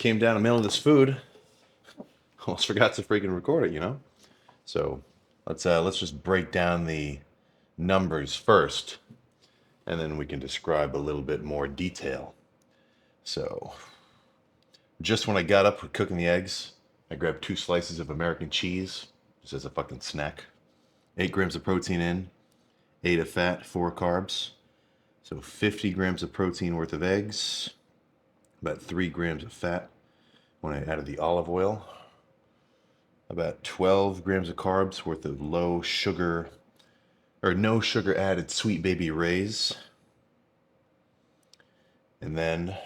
came down in the middle of this food. Almost forgot to freaking record it, you know? So let's just break down the numbers first, and then we can describe a little bit more detail. So just when I got up with cooking the eggs, I grabbed 2 slices of American cheese, just as a fucking snack. 8 grams of protein in, 8 of fat, 4 carbs. So 50 grams of protein worth of eggs, about 3 grams of fat when I added the olive oil, about 12 grams of carbs worth of low sugar or no sugar added sweet baby rays, and then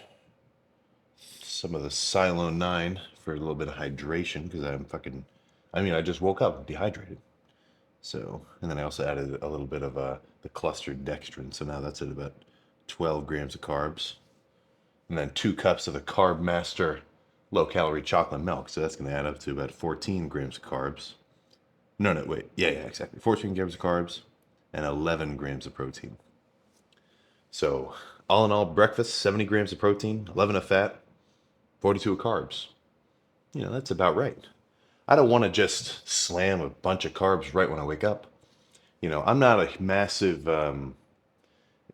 some of the Silo 9 for a little bit of hydration because I just woke up dehydrated. So, and then I also added a little bit of the clustered dextrin. So now that's at about 12 grams of carbs. And then 2 cups of the Carb Master low calorie chocolate milk. So that's going to add up to about 14 grams of carbs. No, wait. Yeah, exactly. 14 grams of carbs and 11 grams of protein. So all in all, breakfast, 70 grams of protein, 11 of fat, 42 of carbs. You know, that's about right. I don't want to just slam a bunch of carbs right when I wake up. You know, I'm not a massive,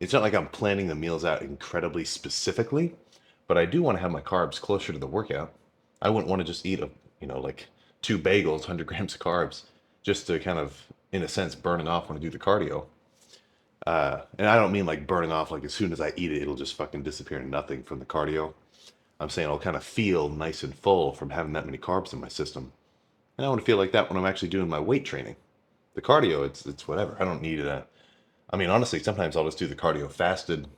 it's not like I'm planning the meals out incredibly specifically, but I do want to have my carbs closer to the workout. I wouldn't want to just eat like 2 bagels, 100 grams of carbs, just to kind of, in a sense, burn it off when I do the cardio. And I don't mean like burning off, like as soon as I eat it, it'll just fucking disappear into nothing from the cardio. I'm saying I'll kind of feel nice and full from having that many carbs in my system. And I want to feel like that when I'm actually doing my weight training. The cardio, it's whatever. I don't need it. I mean, honestly, sometimes I'll just do the cardio fasted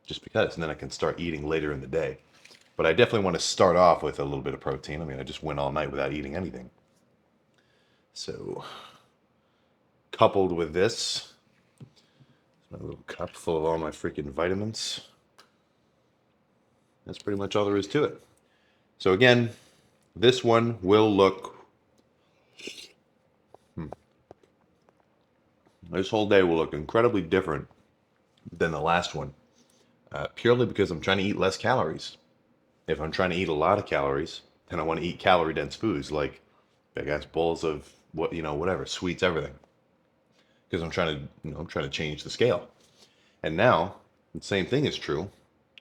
just because, and then I can start eating later in the day. But I definitely want to start off with a little bit of protein. I mean, I just went all night without eating anything. So, coupled with this, my little cup full of all my freaking vitamins. That's pretty much all there is to it. So again, this one will look, this whole day will look incredibly different than the last one, purely because I'm trying to eat less calories. If I'm trying to eat a lot of calories, then I want to eat calorie dense foods like big ass bowls of whatever, sweets, everything. Because I'm trying to change the scale. And now, the same thing is true.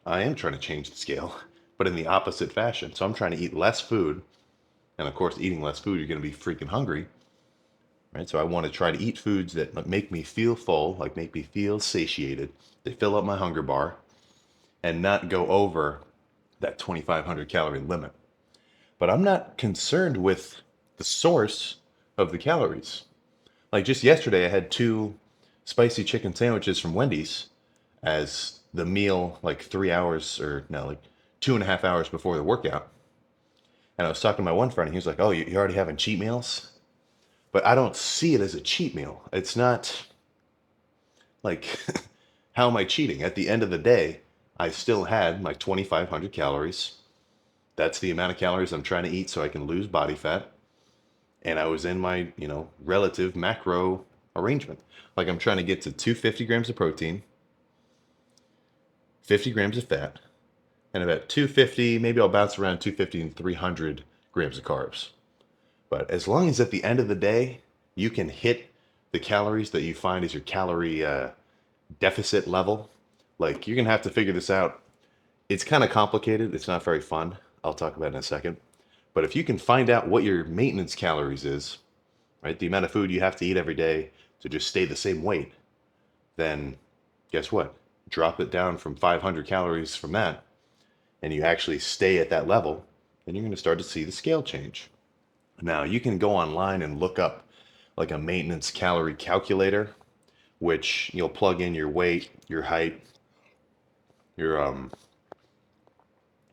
I am trying to change the scale, but in the opposite fashion. So I'm trying to eat less food. And of course, eating less food, you're going to be freaking hungry. Right? So I want to try to eat foods that make me feel full, like make me feel satiated. They fill up my hunger bar and not go over that 2,500 calorie limit. But I'm not concerned with the source of the calories. Like just yesterday, I had 2 spicy chicken sandwiches from Wendy's as the meal, like 3 hours or no, like 2.5 hours before the workout. And I was talking to my one friend, and he was like, "Oh, you're already having cheat meals?" But I don't see it as a cheat meal. It's not like, how am I cheating? At the end of the day, I still had my 2,500 calories. That's the amount of calories I'm trying to eat so I can lose body fat. And I was in my, relative macro arrangement. Like I'm trying to get to 250 grams of protein, 50 grams of fat, and about 250, maybe I'll bounce around 250 and 300 grams of carbs. But as long as at the end of the day, you can hit the calories that you find is your calorie deficit level, like you're going to have to figure this out. It's kind of complicated. It's not very fun. I'll talk about it in a second. But if you can find out what your maintenance calories is, right, the amount of food you have to eat every day to just stay the same weight, then guess what? Drop it down from 500 calories from that, and you actually stay at that level, then you're going to start to see the scale change. Now, you can go online and look up like a maintenance calorie calculator, which you'll plug in your weight, your height, your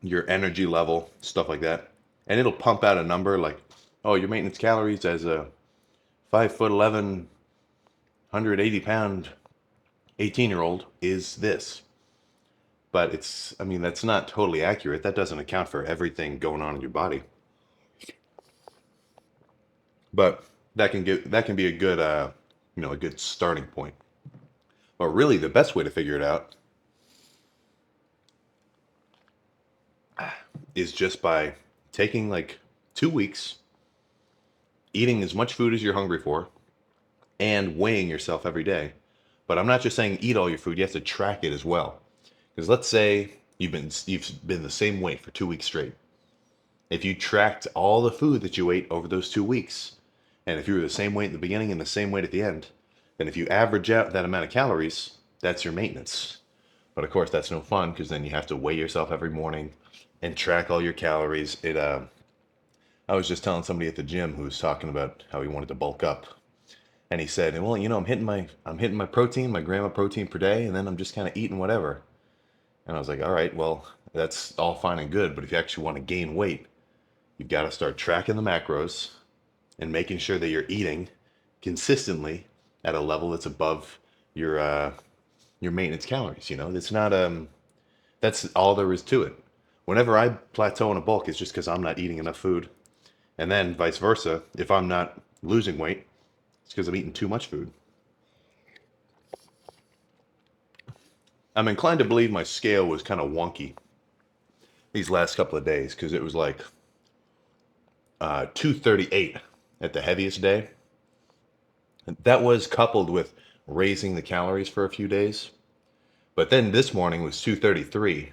your energy level, stuff like that. And it'll pump out a number like, oh, your maintenance calories as a 5'11", 180-pound 18-year-old is this. But that's not totally accurate. That doesn't account for everything going on in your body. But that can be a good a good starting point. But really the best way to figure it out is just by taking like 2 weeks, eating as much food as you're hungry for, and weighing yourself every day. But I'm not just saying eat all your food, you have to track it as well. Because let's say you've been the same weight for 2 weeks straight. If you tracked all the food that you ate over those 2 weeks, and if you were the same weight in the beginning and the same weight at the end, then if you average out that amount of calories, that's your maintenance. But of course, that's no fun because then you have to weigh yourself every morning and track all your calories. I was just telling somebody at the gym who was talking about how he wanted to bulk up, and he said, "Well, I'm hitting my protein, my gram of protein per day, and then I'm just kind of eating whatever." And I was like, "All right, well, that's all fine and good, but if you actually want to gain weight, you've got to start tracking the macros and making sure that you're eating consistently at a level that's above your uh, your maintenance calories. It's not that's all there is to it. Whenever I plateau in a bulk, it's just because I'm not eating enough food, and then vice versa. If I'm not losing weight, it's because I'm eating too much food. I'm inclined to believe my scale was kind of wonky these last couple of days because it was like 238 at the heaviest day. That was coupled with raising the calories for a few days. But then this morning was 233,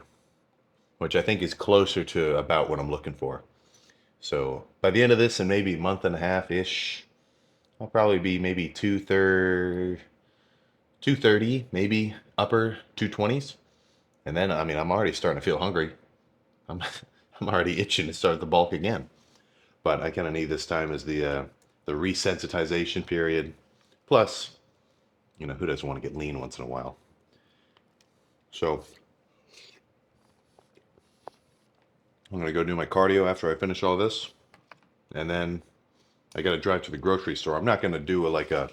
which I think is closer to about what I'm looking for. So by the end of this, and maybe a month and a half ish, I'll probably be maybe 230, maybe upper 220s. And then, I mean, I'm already starting to feel hungry. I'm, I'm already itching to start the bulk again. But I kind of need this time as the resensitization period. Plus, who doesn't want to get lean once in a while? So I'm going to go do my cardio after I finish all this. And then I got to drive to the grocery store. I'm not going to do a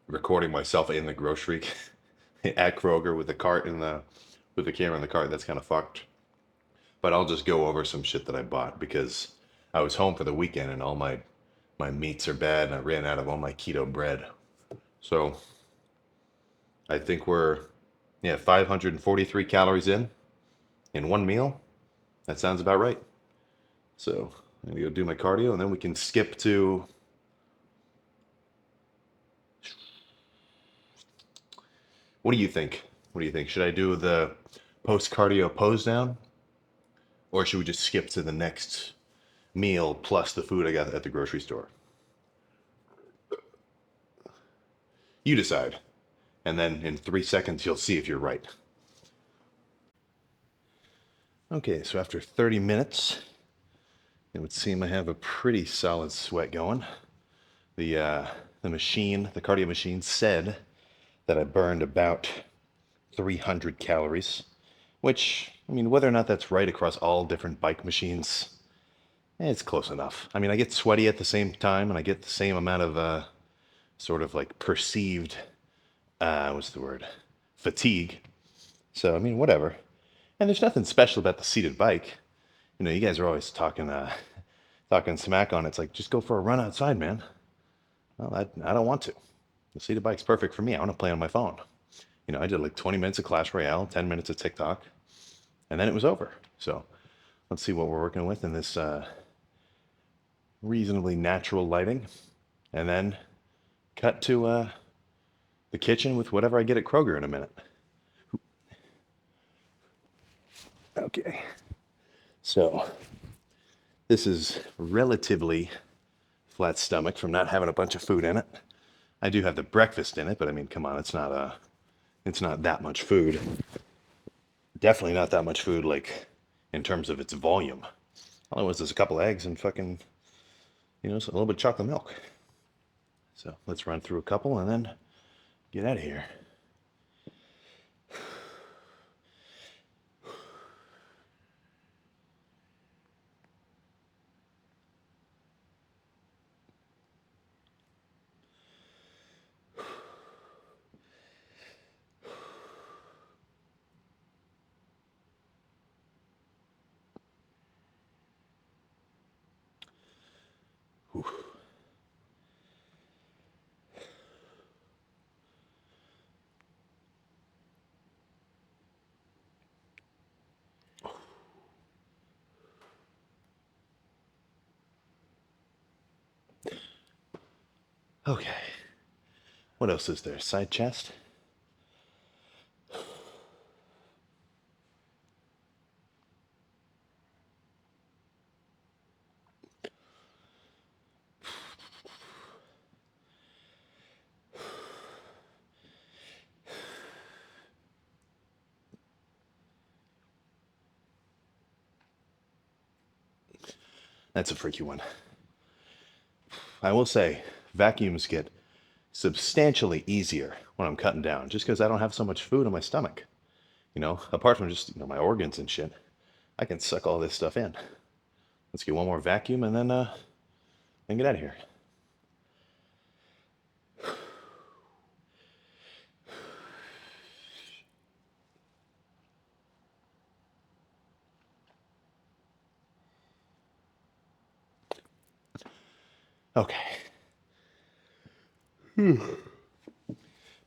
recording myself in the grocery at Kroger with the cart with the camera in the cart. That's kind of fucked. But I'll just go over some shit that I bought because I was home for the weekend and all my meats are bad and I ran out of all my keto bread. So I think we're 543 calories in one meal. That sounds about right. So I'm gonna go do my cardio and then we can skip to. What do you think? What do you think? Should I do the post cardio pose down? Or should we just skip to the next meal plus the food I got at the grocery store? You decide. And then in 3 seconds, you'll see if you're right. Okay, so after 30 minutes, it would seem I have a pretty solid sweat going. The machine, the cardio machine said that I burned about 300 calories, which, I mean, whether or not that's right across all different bike machines, it's close enough. I mean, I get sweaty at the same time and I get the same amount of sort of like perceived, what's the word? Fatigue. So, I mean, whatever. And there's nothing special about the seated bike. You guys are always talking smack on it. It's like, just go for a run outside, man. Well, I don't want to. The seated bike's perfect for me. I want to play on my phone. I did like 20 minutes of Clash Royale, 10 minutes of TikTok, and then it was over. So let's see what we're working with in this reasonably natural lighting. And then cut to the kitchen with whatever I get at Kroger in a minute. Okay. So this is relatively flat stomach from not having a bunch of food in it. I do have the breakfast in it, but I mean, come on, it's not that much food. Definitely not that much food, like in terms of its volume. All it was is a couple eggs and fucking, a little bit of chocolate milk. So let's run through a couple and then get out of here. Whew. Okay. What else is there? Side chest? That's a freaky one. I will say, vacuums get substantially easier when I'm cutting down, just because I don't have so much food in my stomach. You know, apart from just, my organs and shit, I can suck all this stuff in. Let's get one more vacuum and then get out of here. Okay.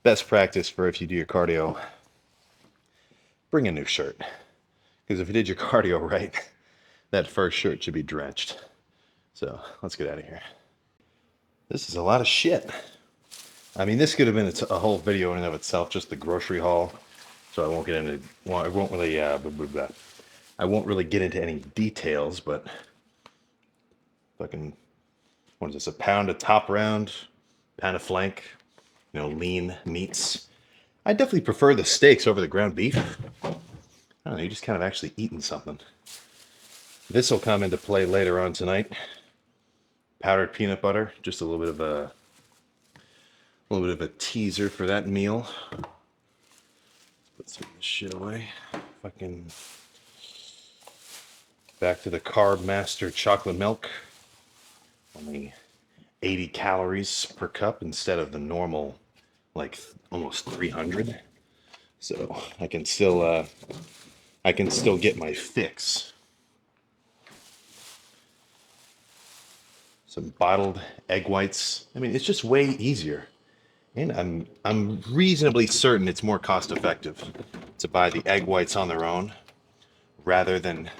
Best practice for if you do your cardio, bring a new shirt. Because if you did your cardio right, that first shirt should be drenched. So let's get out of here. This is a lot of shit. I mean, this could have been a whole video in and of itself, just the grocery haul. So I won't get into, well, I won't really, I won't really get into any details, but fucking, what is this, a pound of top round, pound of flank, lean meats. I definitely prefer the steaks over the ground beef. I don't know, you're just kind of actually eating something. This will come into play later on tonight. Powdered peanut butter, just a little bit of a teaser for that meal. Put some of this shit away. Fucking back to the Carb Master chocolate milk. Only 80 calories per cup instead of the normal, like almost 300. So I can still get my fix. Some bottled egg whites. I mean, it's just way easier. And I'm reasonably certain it's more cost effective to buy the egg whites on their own rather than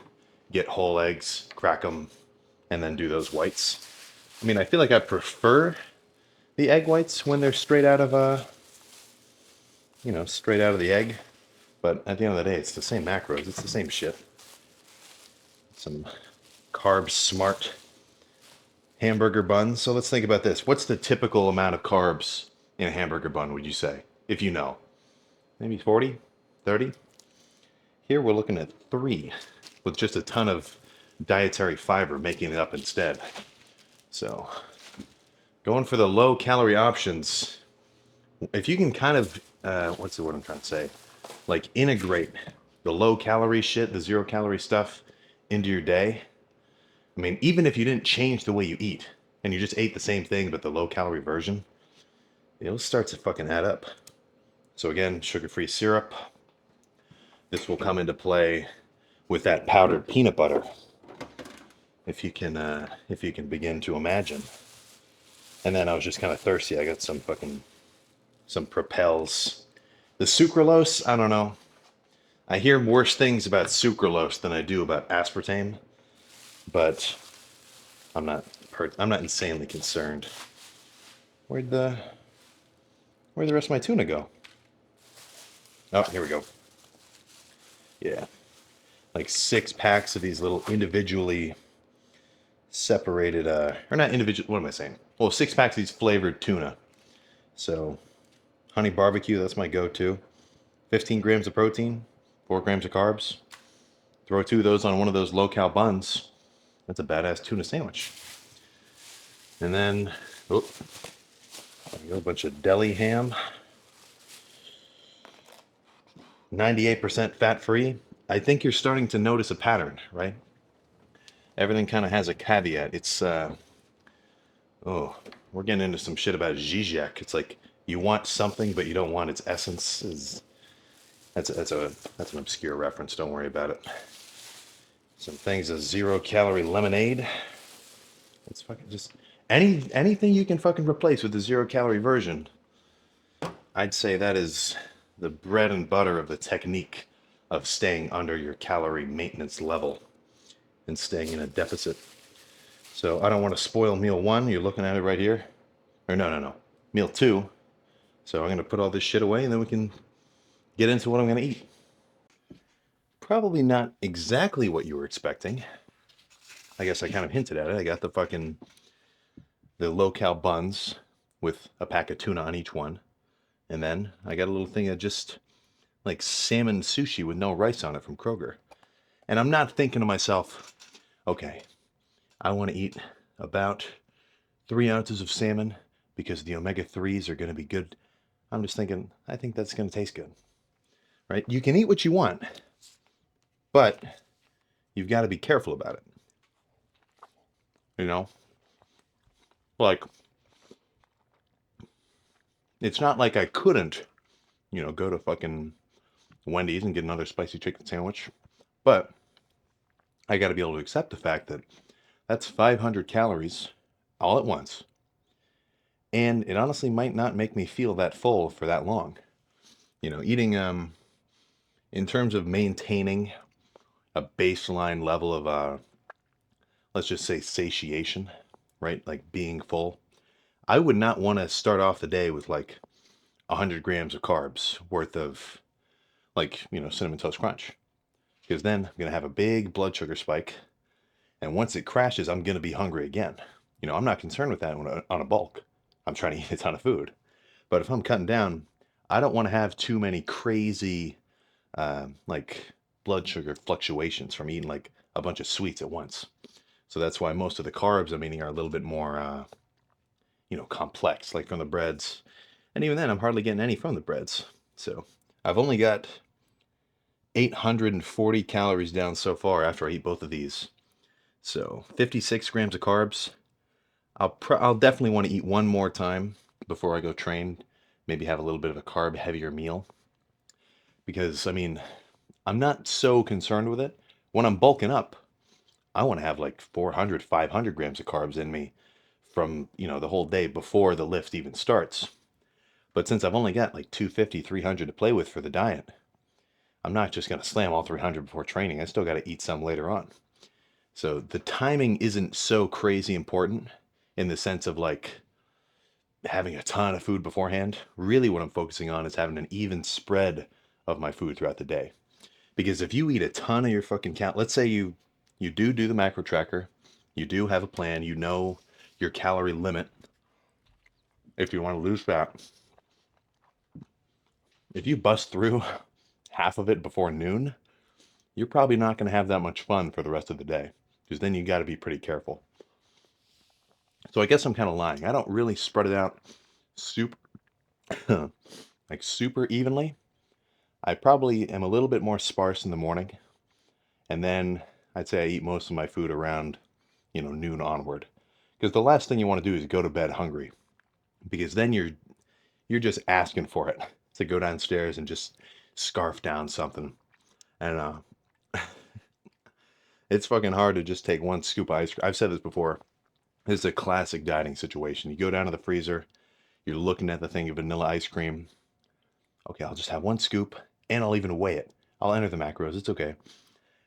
get whole eggs, crack them, and then do those whites. I mean, I feel like I prefer the egg whites when they're straight out of straight out of the egg. But at the end of the day, it's the same macros. It's the same shit. Some carb smart hamburger buns. So let's think about this. What's the typical amount of carbs in a hamburger bun, would you say? If you know. Maybe 40? 30? Here we're looking at 3 with just a ton of dietary fiber making it up instead. So going for the low calorie options, if you can kind of, what's the word I'm trying to say? Like integrate the low calorie shit, the 0 calorie stuff into your day. I mean, even if you didn't change the way you eat and you just ate the same thing but the low calorie version, it'll start to fucking add up. So again, sugar-free syrup. This will come into play with that powdered peanut butter, if you can begin to imagine. And then I was just kind of thirsty. I got some Propels. The sucralose, I don't know. I hear worse things about sucralose than I do about aspartame, but I'm not insanely concerned. Where'd the rest of my tuna go? Oh, here we go. Yeah. Like 6 packs of these little individually separated, or not individual, what am I saying? Well, 6 packs of these flavored tuna. So, honey barbecue, that's my go-to. 15 grams of protein, 4 grams of carbs. Throw 2 of those on one of those low-cal buns. That's a badass tuna sandwich. And then, there we go, a bunch of deli ham. 98% fat-free. I think you're starting to notice a pattern, right? Everything kind of has a caveat. It's, we're getting into some shit about Zizek. It's like you want something, but you don't want its essence. That's an obscure reference. Don't worry about it. Some things, a 0 calorie lemonade. It's fucking just anything you can fucking replace with the 0 calorie version. I'd say that is the bread and butter of the technique of staying under your calorie maintenance level and staying in a deficit. So I don't want to spoil meal 1. You're looking at it right here. Or no, meal 2. So I'm gonna put all this shit away and then we can get into what I'm gonna eat. Probably not exactly what you were expecting. I guess I kind of hinted at it. I got the low-cal buns with a pack of tuna on each one. And then I got a little thing of just like salmon sushi with no rice on it from Kroger. And I'm not thinking to myself, okay, I want to eat about 3 ounces of salmon because the omega-3s are going to be good. I'm just thinking, I think that's going to taste good, right? You can eat what you want, but you've got to be careful about it. You know, like, it's not like I couldn't, go to fucking Wendy's and get another spicy chicken sandwich, but I got to be able to accept the fact that that's 500 calories all at once. And it honestly might not make me feel that full for that long. Eating, in terms of maintaining a baseline level of, let's just say satiation, right? Like being full. I would not want to start off the day with like 100 grams of carbs worth of like, Cinnamon Toast Crunch. Because then I'm going to have a big blood sugar spike. And once it crashes, I'm going to be hungry again. I'm not concerned with that on a bulk. I'm trying to eat a ton of food. But if I'm cutting down, I don't want to have too many crazy, like blood sugar fluctuations from eating like a bunch of sweets at once. So that's why most of the carbs I'm eating are a little bit more, complex, like from the breads. And even then, I'm hardly getting any from the breads. So I've only got 840 calories down so far after I eat both of these. So 56 grams of carbs. I'll definitely want to eat one more time before I go train. Maybe have a little bit of a carb heavier meal. Because, I'm not so concerned with it. When I'm bulking up, I want to have like 400, 500 grams of carbs in me from, the whole day before the lift even starts. But since I've only got like 250, 300 to play with for the diet, I'm not just going to slam all 300 before training. I still got to eat some later on. So the timing isn't so crazy important in the sense of like having a ton of food beforehand. Really what I'm focusing on is having an even spread of my food throughout the day. Because if you eat a ton of your fucking let's say you do the macro tracker, you do have a plan, your calorie limit if you want to lose fat. If you bust through half of it before noon, you're probably not going to have that much fun for the rest of the day, because then you got to be pretty careful. So I guess I'm kind of lying. I don't really spread it out super like super evenly. I probably am a little bit more sparse in the morning, and then I'd say I eat most of my food around, noon onward. Because the last thing you want to do is go to bed hungry, because then you're just asking for it to go downstairs and just scarf down something. And it's fucking hard to just take one scoop of ice cream. I've said this before. This is a classic dieting situation. You go down to the freezer, you're looking at the thing of vanilla ice cream. Okay, I'll just have one scoop, and I'll even weigh it. I'll enter the macros. It's okay.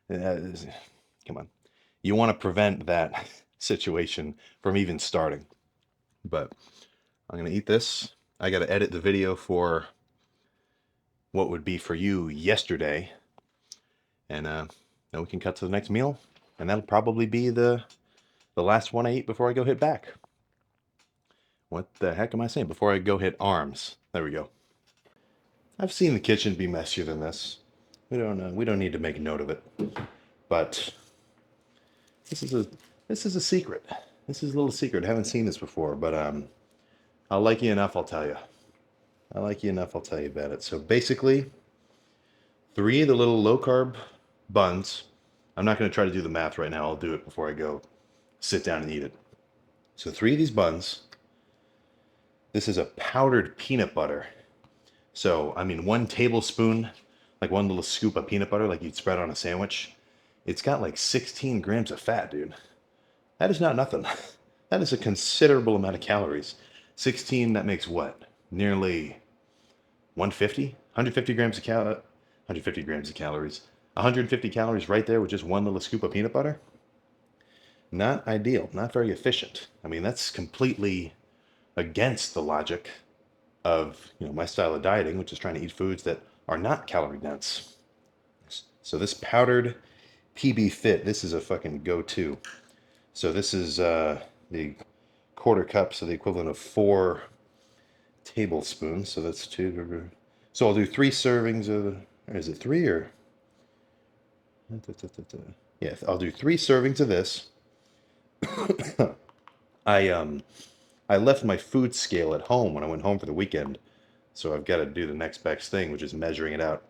Come on. You want to prevent that situation from even starting. But I'm going to eat this. I got to edit the video for what would be for you yesterday. And then we can cut to the next meal. And that'll probably be the last one I eat before I go hit back. What the heck am I saying? Before I go hit arms. There we go. I've seen the kitchen be messier than this. We don't need to make note of it. But this is a secret. This is a little secret. I haven't seen this before, but I'll like you enough, I'll tell you. I like you enough, I'll tell you about it. So basically, 3 of the little low carb buns. I'm not going to try to do the math right now. I'll do it before I go sit down and eat it. So 3 of these buns. This is a powdered peanut butter. So, 1 tablespoon, like 1 little scoop of peanut butter, like you'd spread on a sandwich. It's got like 16 grams of fat, dude. That is not nothing. That is a considerable amount of calories. 16, that makes what? Nearly 150? 150 grams of 150 grams of calories. 150 calories right there with just 1 little scoop of peanut butter? Not ideal. Not very efficient. That's completely against the logic of, my style of dieting, which is trying to eat foods that are not calorie dense. So this powdered PB Fit, this is a fucking go-to. So this is the quarter cup, so the equivalent of 4 tablespoons. So that's 2. So I'll do 3 servings of, is it 3 or? Yeah, I'll do 3 servings of this. I left my food scale at home when I went home for the weekend, so I've got to do the next best thing, which is measuring it out,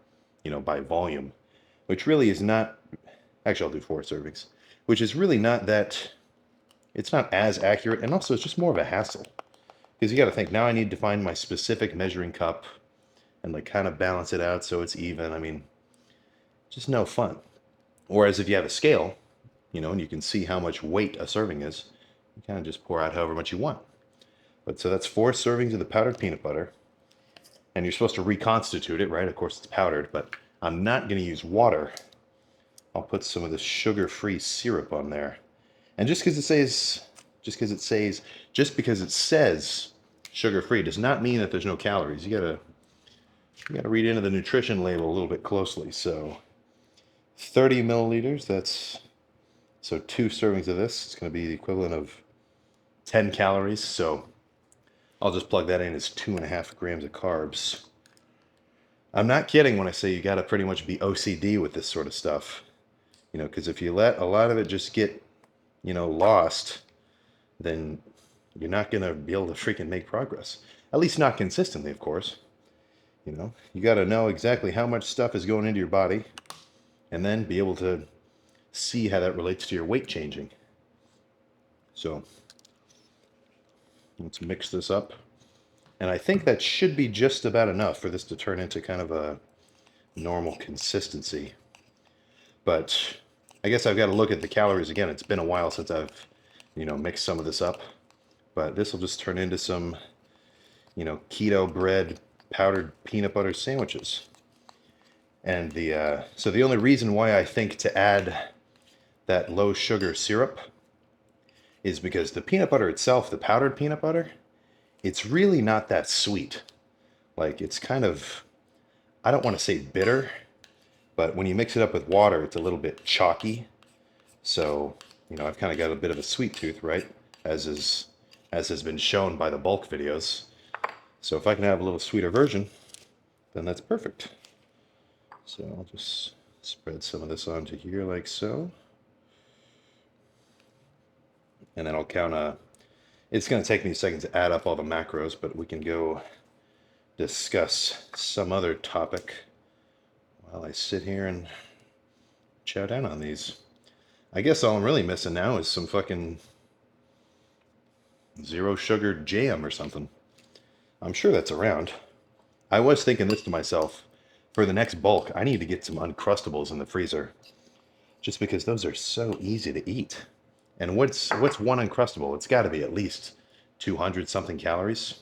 by volume, which really is not. Actually, I'll do 4 servings, which is really not that. It's not as accurate, and also it's just more of a hassle because you got to think now. I need to find my specific measuring cup and like kind of balance it out so it's even. I mean, just no fun. Whereas if you have a scale, and you can see how much weight a serving is, you kind of just pour out however much you want. But so that's 4 servings of the powdered peanut butter. And you're supposed to reconstitute it, right? Of course it's powdered, but I'm not going to use water. I'll put some of this sugar-free syrup on there. And just because it says sugar-free does not mean that there's no calories. You gotta read into the nutrition label a little bit closely. So 30 milliliters, so 2 servings of this. It's going to be the equivalent of 10 calories. So I'll just plug that in as 2.5 grams of carbs. I'm not kidding when I say you got to pretty much be OCD with this sort of stuff. Because if you let a lot of it just get, lost, then you're not going to be able to freaking make progress. At least not consistently, of course. You got to know exactly how much stuff is going into your body and then be able to see how that relates to your weight changing. So let's mix this up. And I think that should be just about enough for this to turn into kind of a normal consistency. But I guess I've got to look at the calories again. It's been a while since I've, mixed some of this up. But this will just turn into some, keto bread powdered peanut butter sandwiches. And so the only reason why I think to add that low sugar syrup is because the peanut butter itself, the powdered peanut butter, it's really not that sweet. Like it's kind of, I don't want to say bitter, but when you mix it up with water, it's a little bit chalky. So, I've kind of got a bit of a sweet tooth, right? As has been shown by the bulk videos. So if I can have a little sweeter version, then that's perfect. So I'll just spread some of this onto here like so. And then I'll count it's going to take me a second to add up all the macros, but we can go discuss some other topic while I sit here and chow down on these. I guess all I'm really missing now is some fucking zero sugar jam or something. I'm sure that's around. I was thinking this to myself. For the next bulk, I need to get some Uncrustables in the freezer. Just because those are so easy to eat. And what's one Uncrustable? It's got to be at least 200 something calories.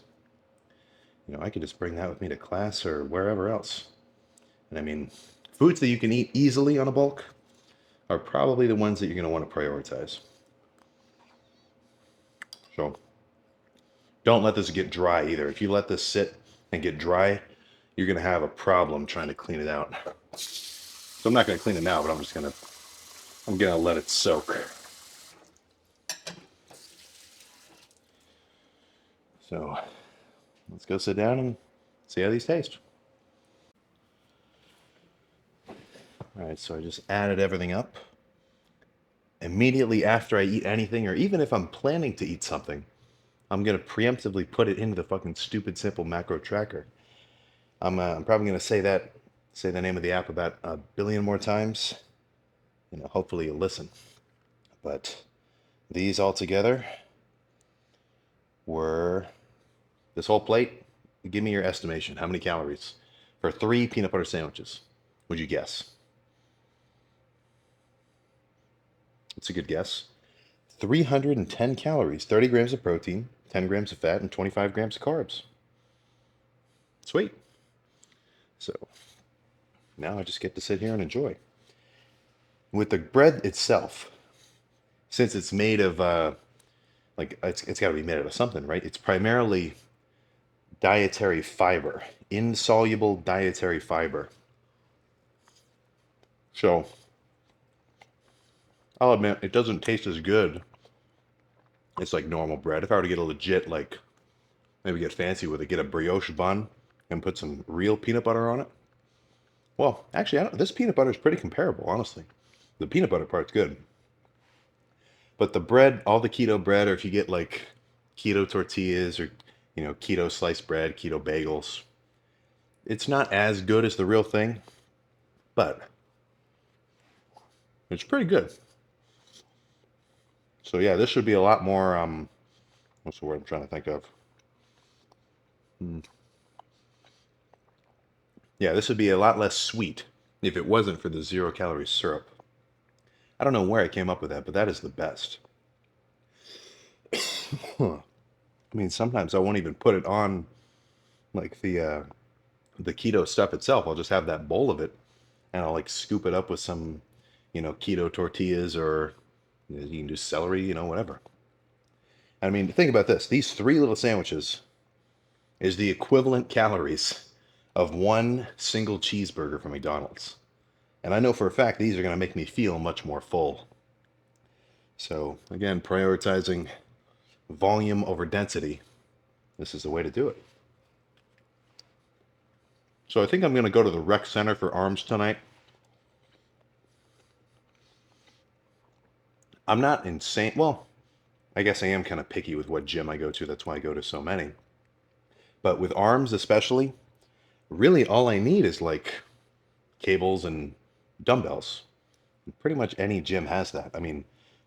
I could just bring that with me to class or wherever else. And I mean, foods that you can eat easily on a bulk are probably the ones that you're going to want to prioritize. So don't let this get dry either. If you let this sit and get dry, you're going to have a problem trying to clean it out. So I'm not going to clean it now, but I'm going to let it soak. So let's go sit down and see how these taste. All right, so I just added everything up. Immediately after I eat anything, or even if I'm planning to eat something, I'm going to preemptively put it into the fucking stupid simple macro tracker. I'm probably going to say the name of the app about 1 billion more times. Hopefully you'll listen. But these all together were this whole plate. Give me your estimation. How many calories for 3 peanut butter sandwiches? Would you guess? It's a good guess. 310 calories, 30 grams of protein, 10 grams of fat, and 25 grams of carbs. Sweet. So now I just get to sit here and enjoy. With the bread itself, since it's made of like it's got to be made out of something, right? It's primarily dietary fiber, insoluble dietary fiber. So I'll admit it doesn't taste as good as like normal bread. If I were to get a legit, like, maybe get fancy with it, get a brioche bun and put some real peanut butter on it. Well, actually, this peanut butter is pretty comparable, honestly. The peanut butter part's good. But the bread, all the keto bread, or if you get like keto tortillas or, keto sliced bread, keto bagels, it's not as good as the real thing, but it's pretty good. So yeah, this should be a lot more, what's the word I'm trying to think of? Yeah, this would be a lot less sweet if it wasn't for the 0-calorie syrup. I don't know where I came up with that, but that is the best. I mean, sometimes I won't even put it on like the keto stuff itself. I'll just have that bowl of it, and I'll like scoop it up with some, keto tortillas, or you can do celery, whatever. I mean, think about this. These three little sandwiches is the equivalent calories of one single cheeseburger from McDonald's. And I know for a fact these are going to make me feel much more full. So again, prioritizing volume over density. This is the way to do it. So I think I'm going to go to the rec center for arms tonight. I'm not insane. Well, I guess I am kind of picky with what gym I go to. That's why I go to so many. But with arms especially, really all I need is like cables and dumbbells. Pretty much any gym has that. I mean,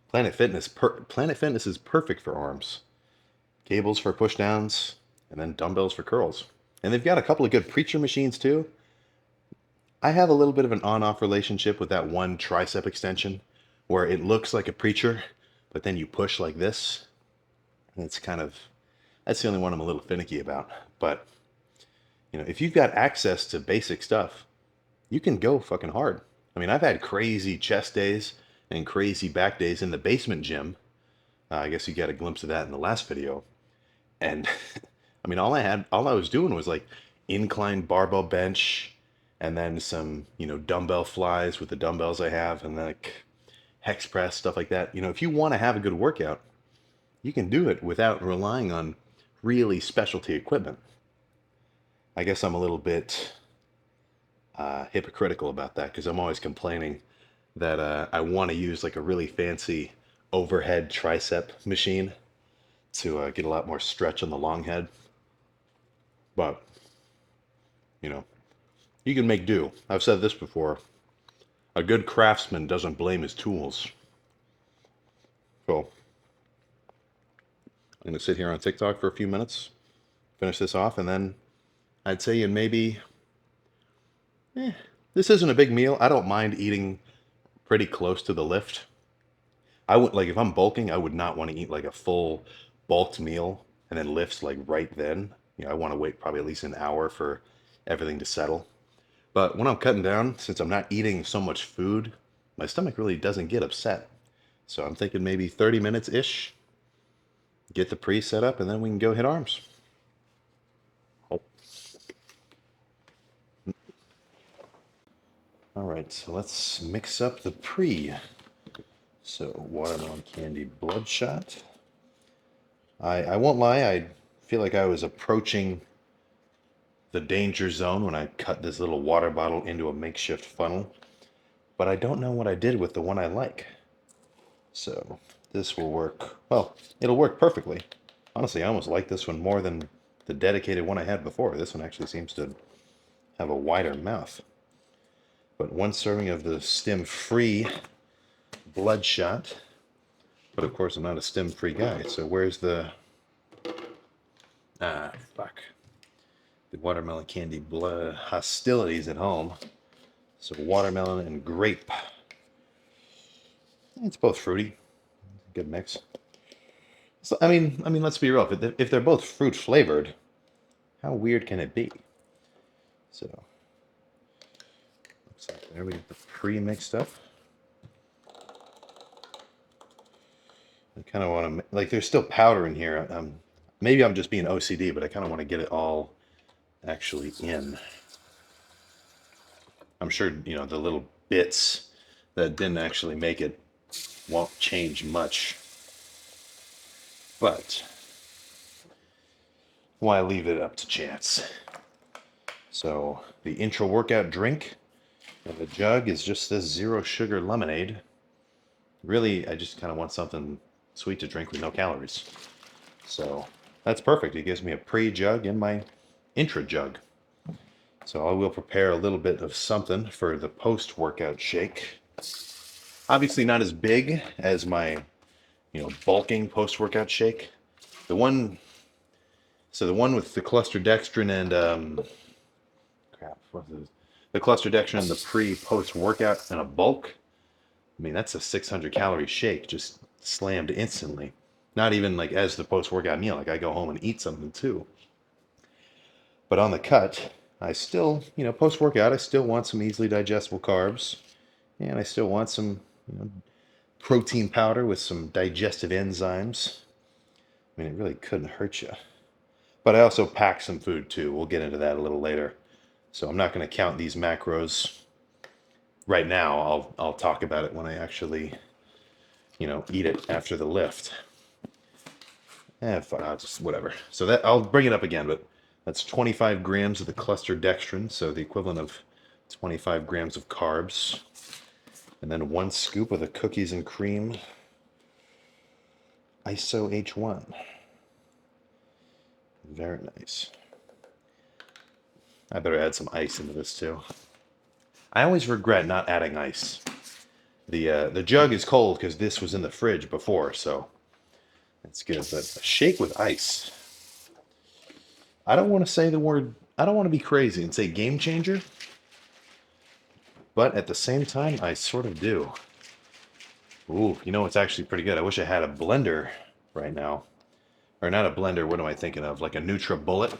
Planet Fitness is perfect for arms. Cables for push downs, and then dumbbells for curls. And they've got a couple of good preacher machines too. I have a little bit of an on-off relationship with that one tricep extension where it looks like a preacher, but then you push like this. And that's the only one I'm a little finicky about. But, if you've got access to basic stuff, you can go fucking hard. I mean, I've had crazy chest days and crazy back days in the basement gym. I guess you got a glimpse of that in the last video. And I mean, all I was doing was like incline barbell bench, and then some, dumbbell flies with the dumbbells I have, and then like hex press, stuff like that. If you want to have a good workout, you can do it without relying on really specialty equipment. I guess I'm a little bit hypocritical about that because I'm always complaining that I want to use like a really fancy overhead tricep machine to get a lot more stretch on the long head. But, you know, you can make do. I've said this before. A good craftsman doesn't blame his tools. So, I'm going to sit here on TikTok for a few minutes, finish this off, and then I'd say in maybe, this isn't a big meal. I don't mind eating pretty close to the lift. I would, like, if I'm bulking, I would not want to eat like a full bulked meal and then lifts like right then. I want to wait probably at least an hour for everything to settle. But when I'm cutting down, since I'm not eating so much food, my stomach really doesn't get upset. So I'm thinking maybe 30 minutes-ish, get the pre set up, and then we can go hit arms. Oh. All right, so let's mix up the pre. So watermelon candy bloodshot. I won't lie, I feel like I was approaching the danger zone when I cut this little water bottle into a makeshift funnel, but I don't know what I did with the one I like. So this will work, well, it'll work perfectly. Honestly, I almost like this one more than the dedicated one I had before. This one actually seems to have a wider mouth. But one serving of the stem-free bloodshot. But of course, I'm not a stem-free guy, so where's the... fuck. The watermelon candy blood hostilities at home. So watermelon and grape. It's both fruity. Good mix. So I mean, let's be real. If they're both fruit flavored, how weird can it be? So looks like there we get the pre-mixed stuff. I kind of want to, like, there's still powder in here. Maybe I'm just being OCD, but I kind of want to get it all actually in. I'm sure, the little bits that didn't actually make it won't change much. But why leave it up to chance? So the intro workout drink in the jug is just this zero sugar lemonade. Really, I just kind of want something sweet to drink with no calories. So that's perfect. It gives me a pre-jug and my intra jug. So I will prepare a little bit of something for the post-workout shake. Obviously not as big as my, bulking post-workout shake. The one with the cluster dextrin and what's this? The cluster dextrin and the pre-post workout and a bulk. I mean, that's a 600 calorie shake just slammed instantly. Not even like as the post workout meal. Like I go home and eat something too. But on the cut, I still, post workout, I still want some easily digestible carbs, and I still want some, protein powder with some digestive enzymes. I mean, it really couldn't hurt you. But I also pack some food too. We'll get into that a little later. So I'm not going to count these macros right now. I'll talk about it when I actually, eat it after the lift. Fine, I'll just whatever. So that I'll bring it up again, but that's 25 grams of the cluster dextrin, so the equivalent of 25 grams of carbs, and then 1 scoop of the cookies and cream ISO H1. Very nice. I better add some ice into this too. I always regret not adding ice. The jug is cold because this was in the fridge before, so it's good. But a shake with ice. I don't want to say the word. I don't want to be crazy and say game changer, but at the same time, I sort of do. Ooh, it's actually pretty good. I wish I had a blender right now, or not a blender. What am I thinking of? Like a NutriBullet,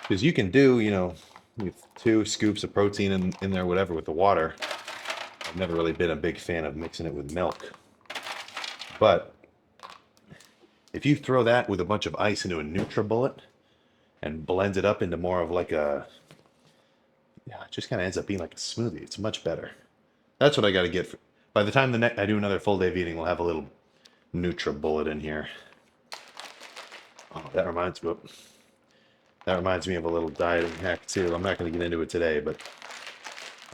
because you can do, with 2 scoops of protein in there, whatever, with the water. I've never really been a big fan of mixing it with milk. But if you throw that with a bunch of ice into a NutriBullet and blend it up into more of like it just kind of ends up being like a smoothie. It's much better. That's what I got to get. By the time I do another full day of eating, we'll have a little NutriBullet in here. Oh, that reminds me of a little dieting hack too. I'm not going to get into it today, but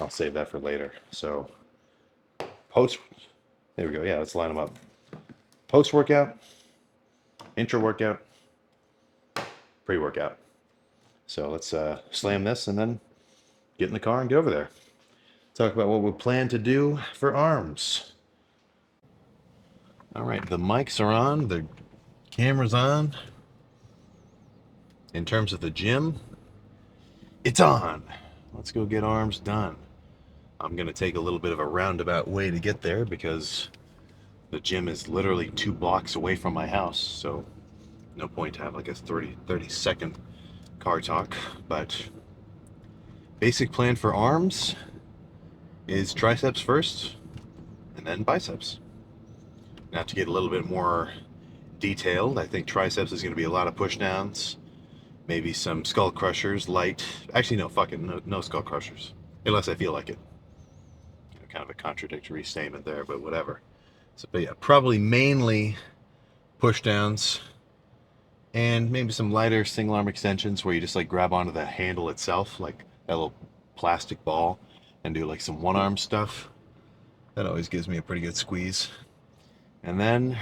I'll save that for later. So there we go. Yeah, let's line them up. Post-workout, intra-workout, pre-workout. So let's slam this and then get in the car and get over there. Talk about what we plan to do for arms. All right, the mics are on, the camera's on. In terms of the gym, it's on. Let's go get arms done. I'm going to take a little bit of a roundabout way to get there because the gym is literally 2 blocks away from my house, so no point to have like a 30-second car talk. But basic plan for arms is triceps first and then biceps. Now to get a little bit more detailed, I think triceps is going to be a lot of push downs, maybe some skull crushers, light. Actually, no, fuck it, no skull crushers, unless I feel like it. Kind of a contradictory statement there, but whatever. So, but yeah, probably mainly push downs and maybe some lighter single arm extensions where you just like grab onto the handle itself, like that little plastic ball, and do like some one arm stuff. That always gives me a pretty good squeeze. And then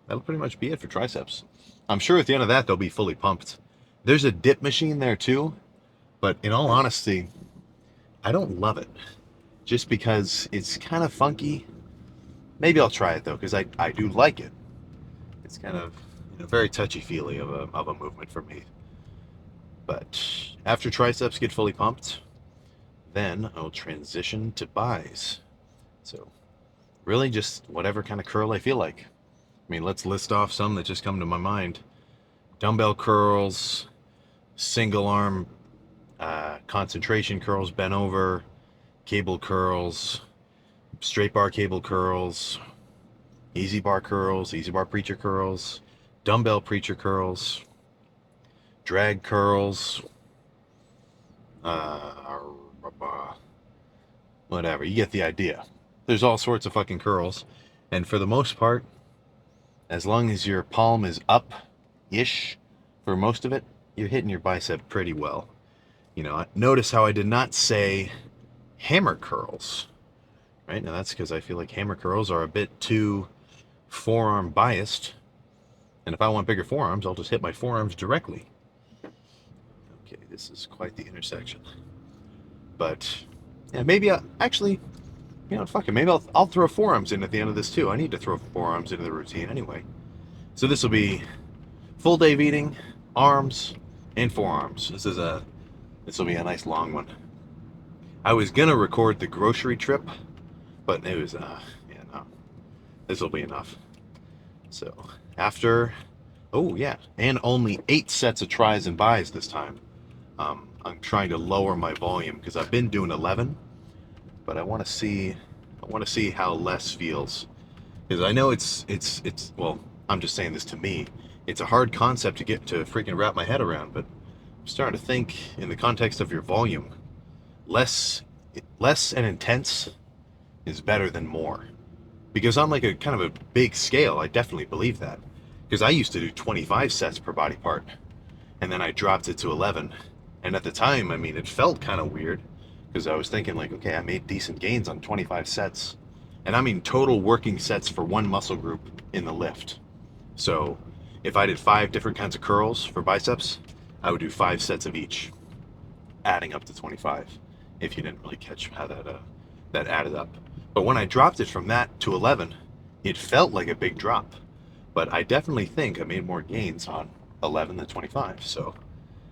that'll pretty much be it for triceps. I'm sure at the end of that they'll be fully pumped. There's a dip machine there too, but in all honesty, I don't love it. Just because it's kind of funky. Maybe I'll try it though, because I do like it. It's kind of very touchy-feely of a movement for me. But after triceps get fully pumped, then I'll transition to bis. So really just whatever kind of curl I feel like. I mean, let's list off some that just come to my mind. Dumbbell curls, single arm concentration curls bent over, cable curls, straight bar cable curls, Easy bar curls, easy bar preacher curls, dumbbell preacher curls, drag curls, uh, whatever. You get the idea. There's all sorts of fucking curls. And for the most part, as long as your palm is up-ish for most of it, you're hitting your bicep pretty well. You know, notice how I did not say hammer curls, right? Now that's because I feel like hammer curls are a bit too forearm biased. And if I want bigger forearms, I'll just hit my forearms directly. Okay, this is quite the intersection. But, yeah, maybe actually, you know, fuck it. Maybe I'll throw forearms in at the end of this too. I need to throw forearms into the routine anyway. So this will be full day of eating, arms, and forearms. This will be a nice long one. I was gonna record the grocery trip, but it was yeah, no. This will be enough. So after, oh yeah, and only 8 sets of tries and buys this time. I'm trying to lower my volume because I've been doing 11, but I want to see how less feels, because I know it's well, I'm just saying this to me. It's a hard concept to get to freaking wrap my head around, but I'm starting to think in the context of your volume, less and intense is better than more. Because on like a kind of a big scale, I definitely believe that. Because I used to do 25 sets per body part, and then I dropped it to 11. And at the time, I mean, it felt kind of weird because I was thinking like, okay, I made decent gains on 25 sets. And I mean total working sets for one muscle group in the lift. So if I did 5 different kinds of curls for biceps, I would do 5 sets of each, adding up to 25. If you didn't really catch how that added up. But when I dropped it from that to 11, it felt like a big drop. But I definitely think I made more gains on 11 than 25. So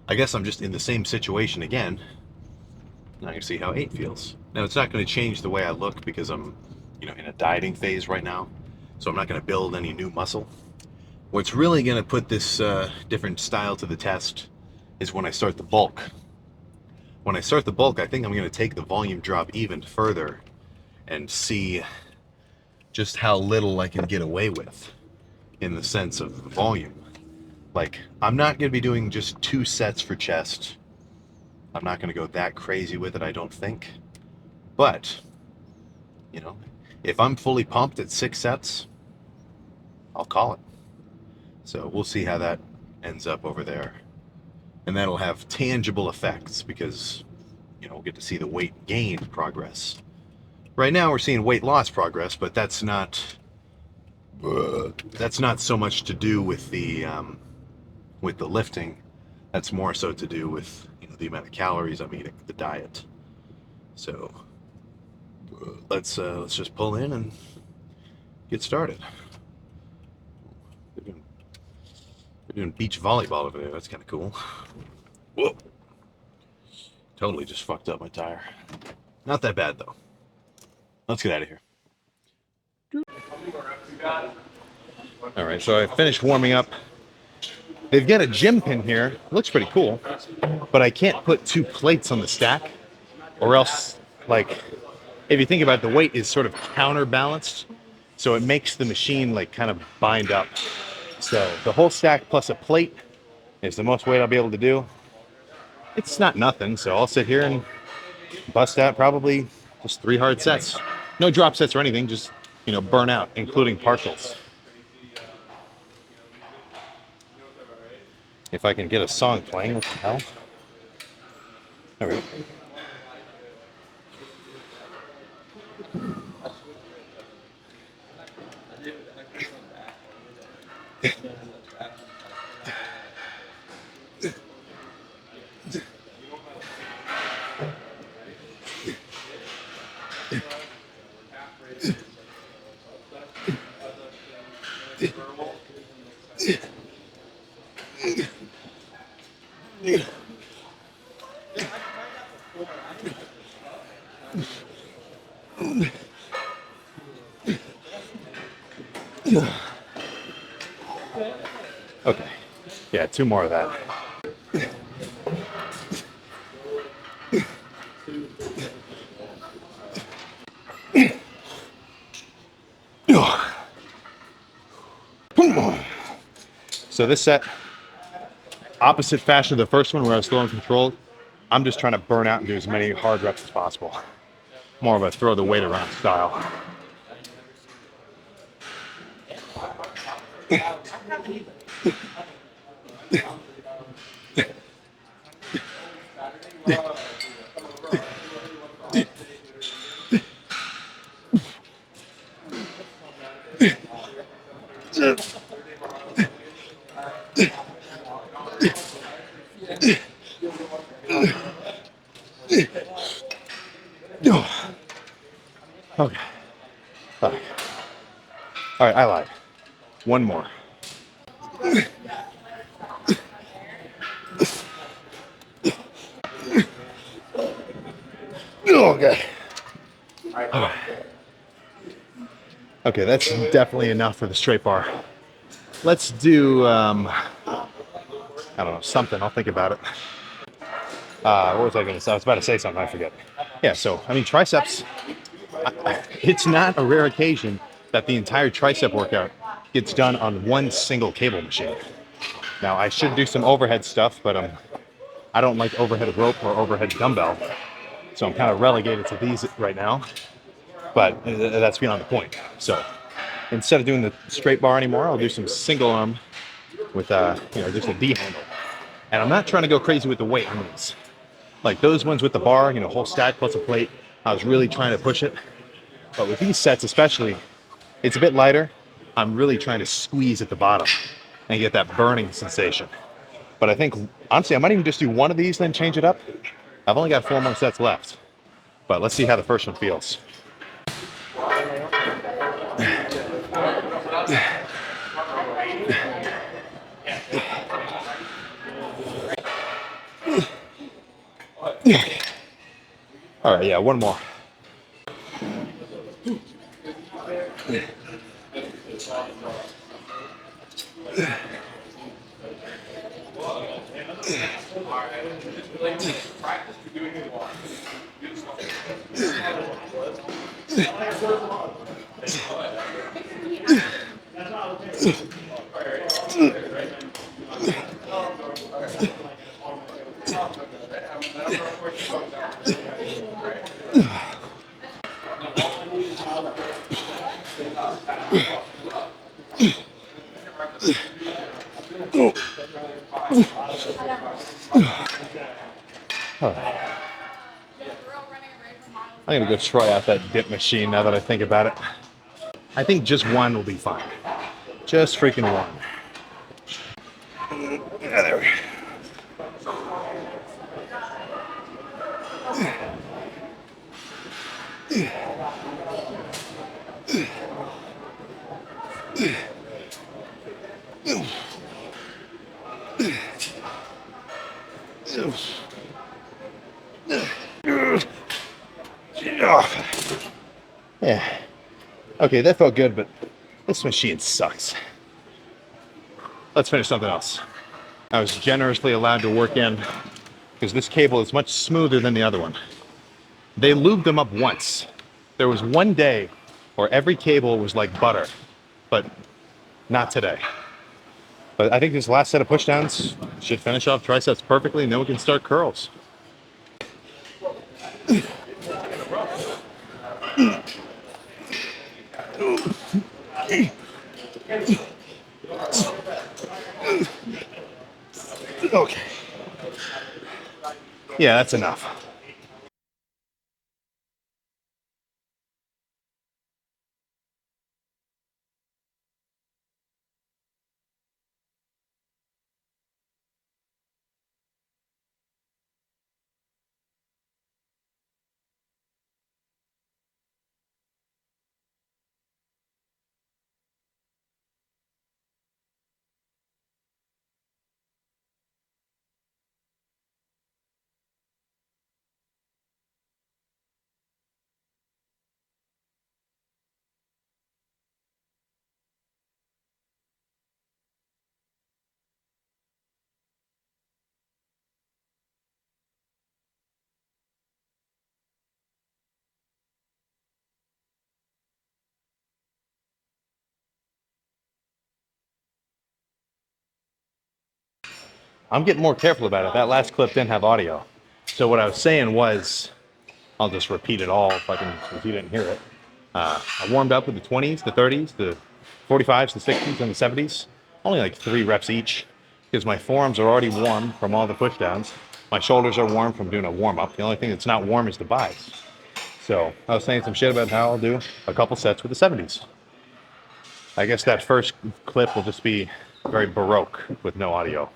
I guess I'm just in the same situation again. Now I can see how 8 feels. Now it's not going to change the way I look because I'm, you know, in a dieting phase right now. So I'm not going to build any new muscle. What's really going to put this different style to the test is when I start the bulk. When I start the bulk, I think I'm going to take the volume drop even further and see just how little I can get away with in the sense of volume. Like, I'm not going to be doing just 2 sets for chest. I'm not going to go that crazy with it, I don't think. But, you know, if I'm fully pumped at 6 sets, I'll call it. So we'll see how that ends up over there. And that'll have tangible effects because, you know, we'll get to see the weight gain progress. Right now we're seeing weight loss progress, but that's not so much to do with the lifting. That's more so to do with, you know, the amount of calories I'm eating, the diet. So let's just pull in and get started. They're doing beach volleyball over there. That's kind of cool. Whoa! Totally just fucked up my tire. Not that bad though. Let's get out of here. All right, so I finished warming up. They've got a gym pin here. It looks pretty cool, but I can't put 2 plates on the stack, or else, like, if you think about it, the weight is sort of counterbalanced, so it makes the machine like kind of bind up. So the whole stack plus a plate is the most weight I'll be able to do. It's not nothing, so I'll sit here and bust out probably just 3 hard sets. No drop sets or anything, just, you know, burn out, including partials. If I can get a song playing, what the hell? All right. Okay. Yeah, 2 more of that. So this set, opposite fashion of the first one where I was slow and controlled, I'm just trying to burn out and do as many hard reps as possible. More of a throw the weight around style. Okay. All right, I lied. One more. Okay. Okay, that's definitely enough for the straight bar. Let's do, I don't know, something. I'll think about it. What was I going to say? I was about to say something. I forget. Yeah, so, I mean, triceps, it's not a rare occasion that the entire tricep workout gets done on one single cable machine. Now, I should do some overhead stuff, but I don't like overhead rope or overhead dumbbell. So I'm kind of relegated to these right now. But that's beyond the point. So instead of doing the straight bar anymore, I'll do some single arm with just a D handle. And I'm not trying to go crazy with the weight on these. Like those ones with the bar, whole stack plus a plate, I was really trying to push it. But with these sets especially, it's a bit lighter. I'm really trying to squeeze at the bottom and get that burning sensation. But I think, honestly, I might even just do one of these, then change it up. I've only got 4 more sets left. But let's see how the first one feels. All right, yeah, one more. All right. I'm gonna go try out that dip machine now that I think about it. I think just one will be fine. Just freaking one. Yeah, there we go. Yeah. Okay, that felt good, but this machine sucks. Let's finish something else. I was generously allowed to work in because this cable is much smoother than the other one. They lubed them up once. There was one day where every cable was like butter, but not today. But I think this last set of pushdowns should finish off triceps perfectly, and then we can start curls. Okay. Yeah, that's enough. I'm getting more careful about it. That last clip didn't have audio. So what I was saying was, I'll just repeat it all if you didn't hear it. I warmed up with the 20s, the 30s, the 45s, the 60s, and the 70s. Only like 3 reps each because my forearms are already warm from all the push downs. My shoulders are warm from doing a warm up. The only thing that's not warm is the biceps. So I was saying some shit about how I'll do a couple sets with the 70s. I guess that first clip will just be very baroque with no audio.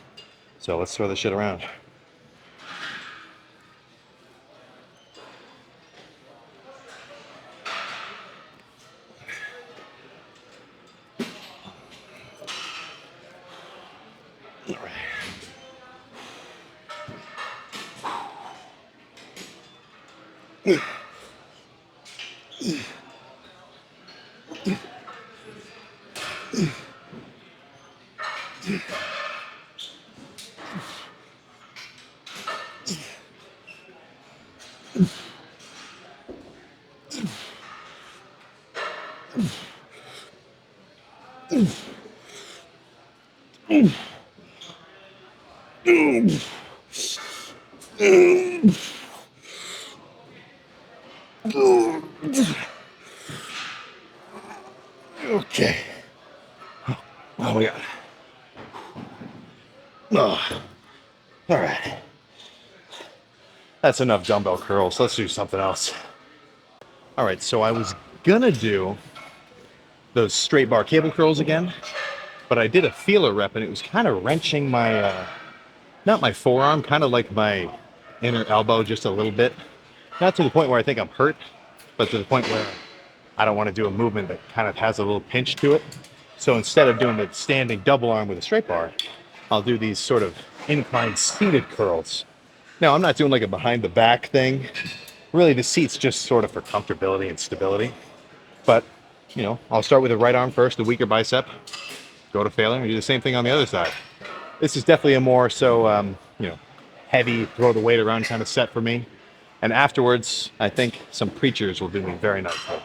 So let's throw this shit around. All right. Okay. Oh my God. Oh. All right. That's enough dumbbell curls. Let's do something else. All right, so I was gonna do those straight bar cable curls again, but I did a feeler rep and it was kind of wrenching my, not my forearm, kind of like my inner elbow just a little bit. Not to the point where I think I'm hurt, but to the point where I don't want to do a movement that kind of has a little pinch to it. So instead of doing the standing double arm with a straight bar, I'll do these sort of inclined seated curls. Now, I'm not doing like a behind the back thing. Really, the seat's just sort of for comfortability and stability. But, I'll start with the right arm first, the weaker bicep, go to failure, and do the same thing on the other side. This is definitely a more heavy, throw the weight around kind of set for me. And afterwards, I think some preachers will do me very nicely.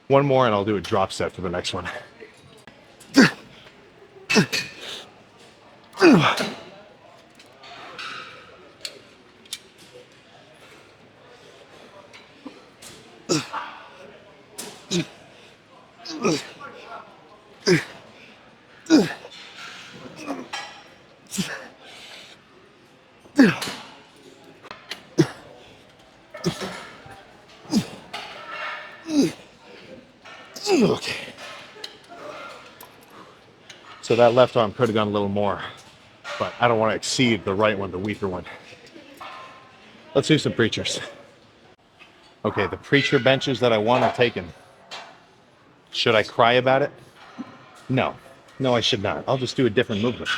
One more and I'll do a drop set for the next one. Okay. So that left arm could have gone a little more, but I don't want to exceed the right one, the weaker one. Let's do some preachers. Okay, the preacher benches that I want are taken. Should I cry about it? No. No, I should not. I'll just do a different movement.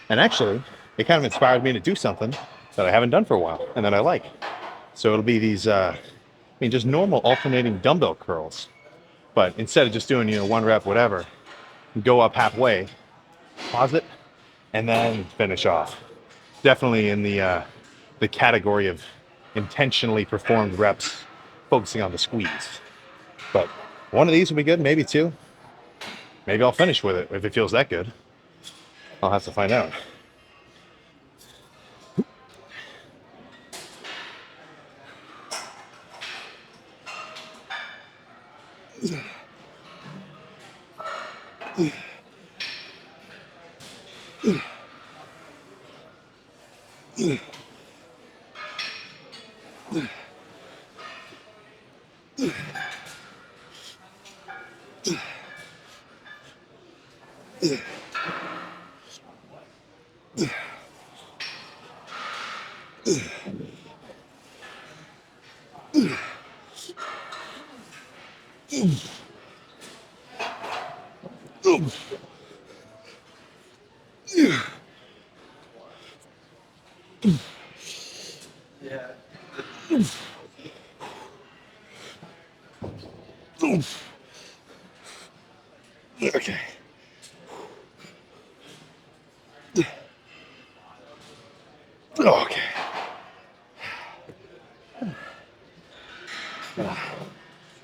And actually, it kind of inspired me to do something that I haven't done for a while and that I like. So it'll be these, just normal alternating dumbbell curls. But instead of just doing, 1 rep, whatever, go up halfway, pause it, and then finish off. Definitely in the category of intentionally performed reps, focusing on the squeeze. But one of these will be good, maybe 2. Maybe I'll finish with it if it feels that good. I'll have to find out. Okay. Okay.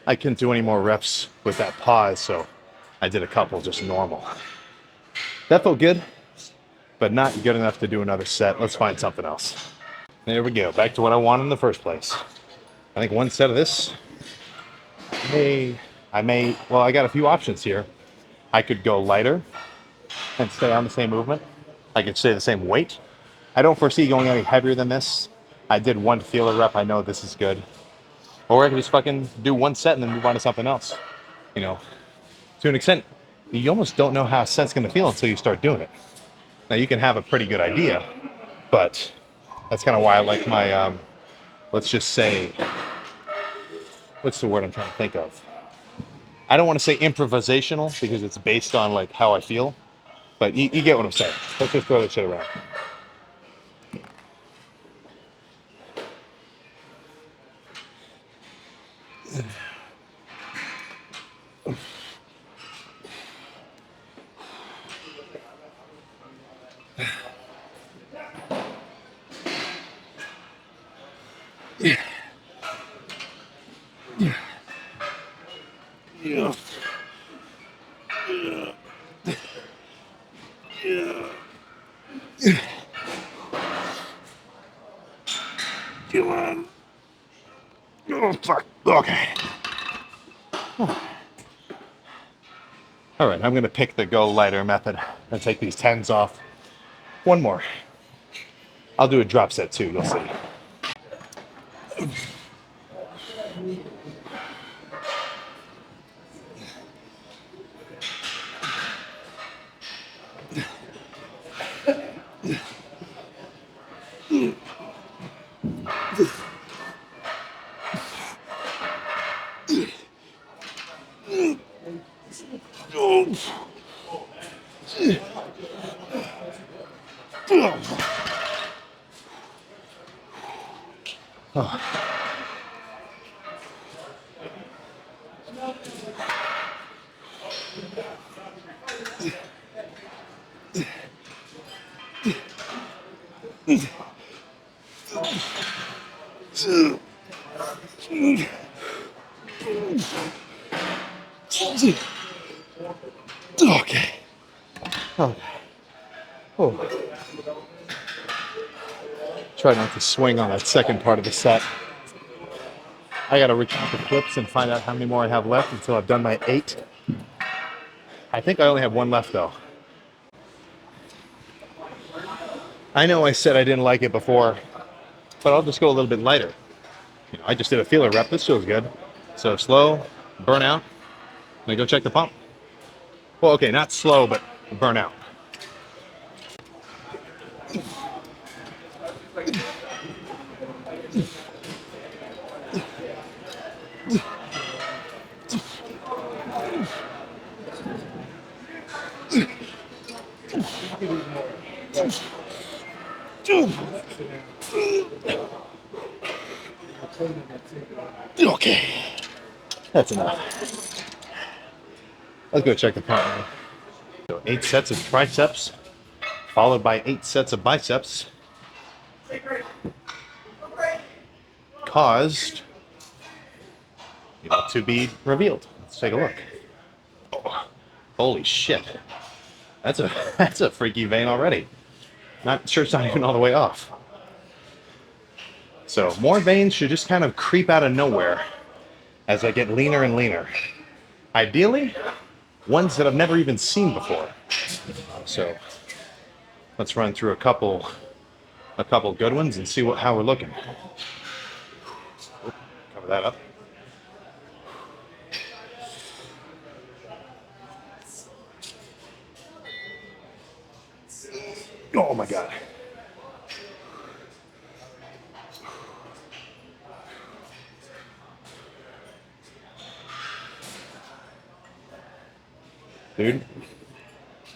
I couldn't do any more reps with that pause, so I did a couple just normal. That felt good, but not good enough to do another set. Let's find something else. There we go. Back to what I wanted in the first place. I think one set of this. Well, I got a few options here. I could go lighter and stay on the same movement. I could stay the same weight. I don't foresee going any heavier than this. I did one feeler rep. I know this is good. Or I could just fucking do one set and then move on to something else. You know, to an extent, you almost don't know how a set's going to feel until you start doing it. Now, you can have a pretty good idea, but that's kind of why I like my, let's just say, what's the word I'm trying to think of? I don't want to say improvisational because it's based on like how I feel, but you get what I'm saying. Let's just throw that shit around. Yeah. Come on. Oh, fuck. Okay. All right, I'm going to pick the go lighter method and take these 10s off. One more. I'll do a drop set too, you'll see. Okay. Okay. Oh. Try not to swing on that second part of the set. I gotta recount the clips and find out how many more I have left until I've done my 8. I think I only have one left though. I know I said I didn't like it before, but I'll just go a little bit lighter. You know, I just did a feeler rep. This feels good. So slow, burn out, and I go check the pump. Well, okay, not slow, but burn out. Okay, that's enough. Let's go check the pump now. So 8 sets of triceps, followed by 8 sets of biceps, caused to be revealed. Let's take a look. Oh, holy shit. That's a that's a freaky vein already. Not sure it's not even all the way off. So more veins should just kind of creep out of nowhere as I get leaner and leaner. Ideally, ones that I've never even seen before. So let's run through a couple good ones and see how we're looking. Cover that up. Oh my God. Dude,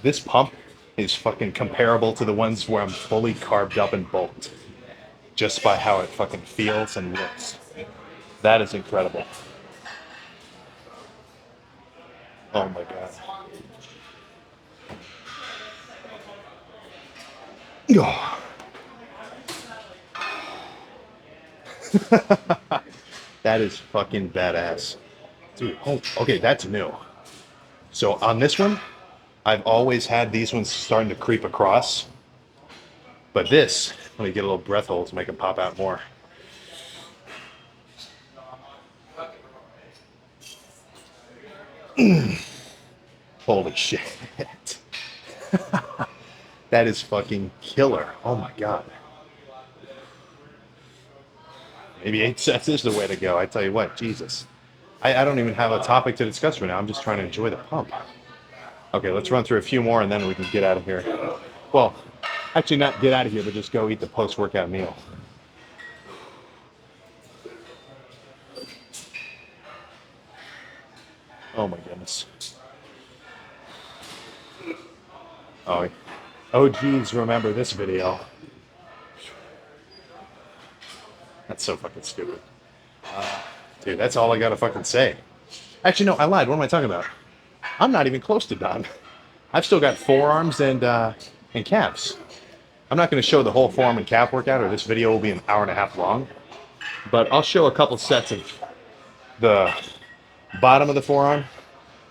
this pump is fucking comparable to the ones where I'm fully carved up and bulked, just by how it fucking feels and looks. That is incredible. Oh my god. Oh. That is fucking badass. Dude, oh, okay, that's new. So on this one, I've always had these ones starting to creep across. But this, let me get a little breath hold to make them pop out more. Holy shit. That is fucking killer. Oh my god. Maybe 8 sets is the way to go. I tell you what, Jesus. I don't even have a topic to discuss right now. I'm just trying to enjoy the pump. Okay, let's run through a few more and then we can get out of here. Well, actually not get out of here, but just go eat the post-workout meal. Oh my goodness. Oh, OGs remember this video. That's so fucking stupid. Dude, that's all I gotta fucking say. Actually, no, I lied. What am I talking about? I'm not even close to done. I've still got forearms and calves. I'm not going to show the whole forearm and calf workout, or this video will be an hour and a half long. But I'll show a couple sets of the bottom of the forearm,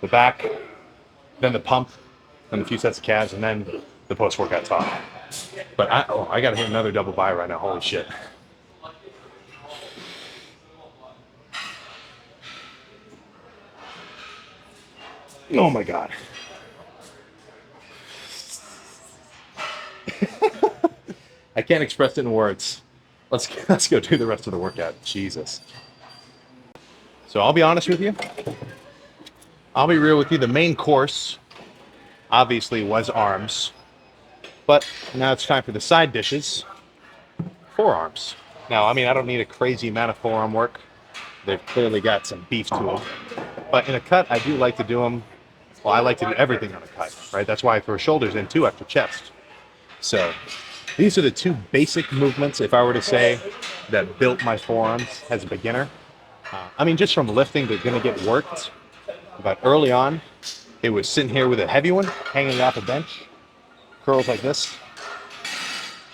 the back, then the pump, and a few sets of calves, and then the post-workout top. But I got to hit another double bi right now. Holy shit. Oh my god. I can't express it in words. Let's go do the rest of the workout. Jesus. So I'll be honest with you. I'll be real with you. The main course obviously was arms, but now it's time for the side dishes. Forearms. Now, I mean, I don't need a crazy amount of forearm work. They've clearly got some beef to them. But in a cut, I do like to do them. Well, I like to do everything on a cut, right? That's why I throw shoulders in too after chest. So these are the two basic movements, if I were to say, that built my forearms as a beginner. I mean, just from lifting, they're going to get worked. But early on, it was sitting here with a heavy one, hanging off a bench, curls like this.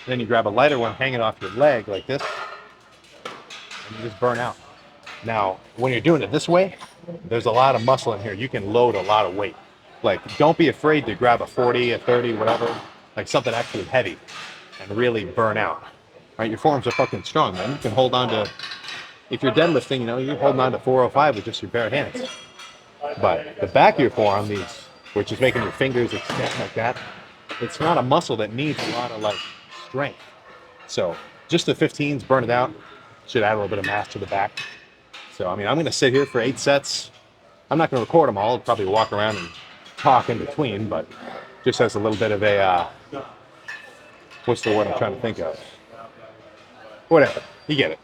Then you grab a lighter one hanging off your leg like this, and you just burn out. Now, when you're doing it this way, there's a lot of muscle in here. You can load a lot of weight. Like, don't be afraid to grab a 40, a 30, whatever, like something actually heavy and really burn out. Right? Your forearms are fucking strong, man. You can hold on to, if you're deadlifting, you're holding on to 405 with just your bare hands. But the back of your forearm, which is making your fingers extend like that, it's not a muscle that needs a lot of like strength. So just the 15s, burn it out. Should add a little bit of mass to the back. So, I mean, I'm going to sit here for 8 sets. I'm not going to record them all. I'll probably walk around and talk in between, but just as a little bit of a, what's the word I'm trying to think of? Whatever. You get it.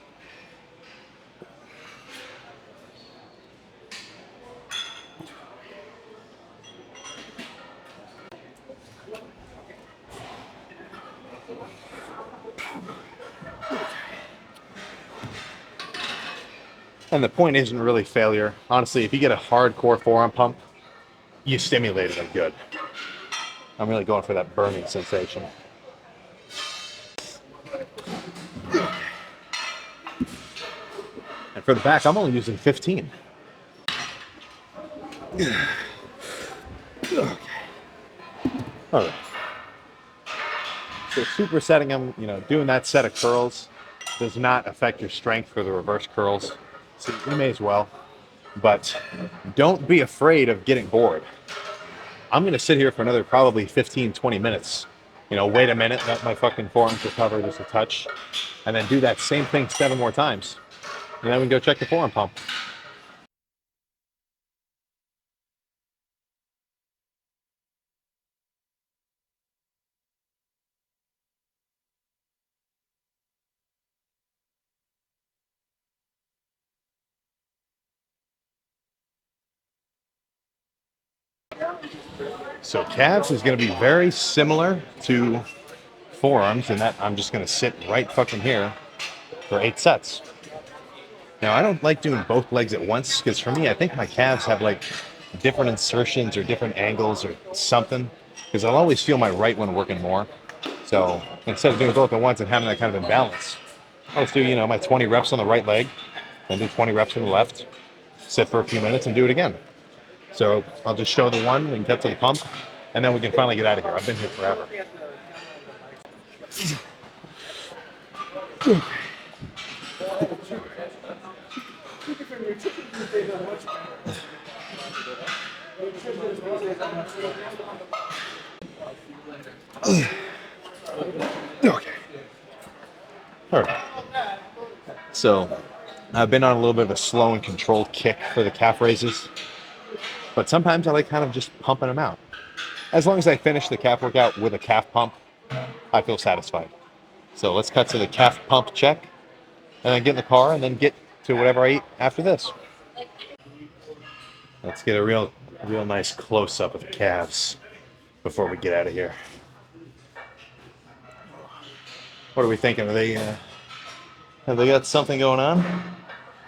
And the point isn't really failure. Honestly, if you get a hardcore forearm pump, you stimulated them good. I'm really going for that burning sensation. And for the back, I'm only using 15. Okay. All right. So supersetting them, doing that set of curls does not affect your strength for the reverse curls. So you may as well. But don't be afraid of getting bored. I'm going to sit here for another probably 15, 20 minutes. Wait a minute, let my fucking forearms recover just a touch, and then do that same thing 7 more times. And then we can go check the forearm pump. So calves is going to be very similar to forearms in that I'm just going to sit right fucking here for 8 sets. Now, I don't like doing both legs at once because for me, I think my calves have like different insertions or different angles or something because I'll always feel my right one working more. So instead of doing both at once and having that kind of imbalance, I'll just do, my 20 reps on the right leg, then do 20 reps on the left, sit for a few minutes and do it again. So I'll just show the one and get to the pump, and then we can finally get out of here. I've been here forever. Okay. All right. So I've been on a little bit of a slow and controlled kick for the calf raises, but sometimes I like kind of just pumping them out. As long as I finish the calf workout with a calf pump, I feel satisfied. So let's cut to the calf pump check, and then get in the car, and then get to whatever I eat after this. Let's get a real nice close up of the calves before we get out of here. What are we thinking? Have they got something going on?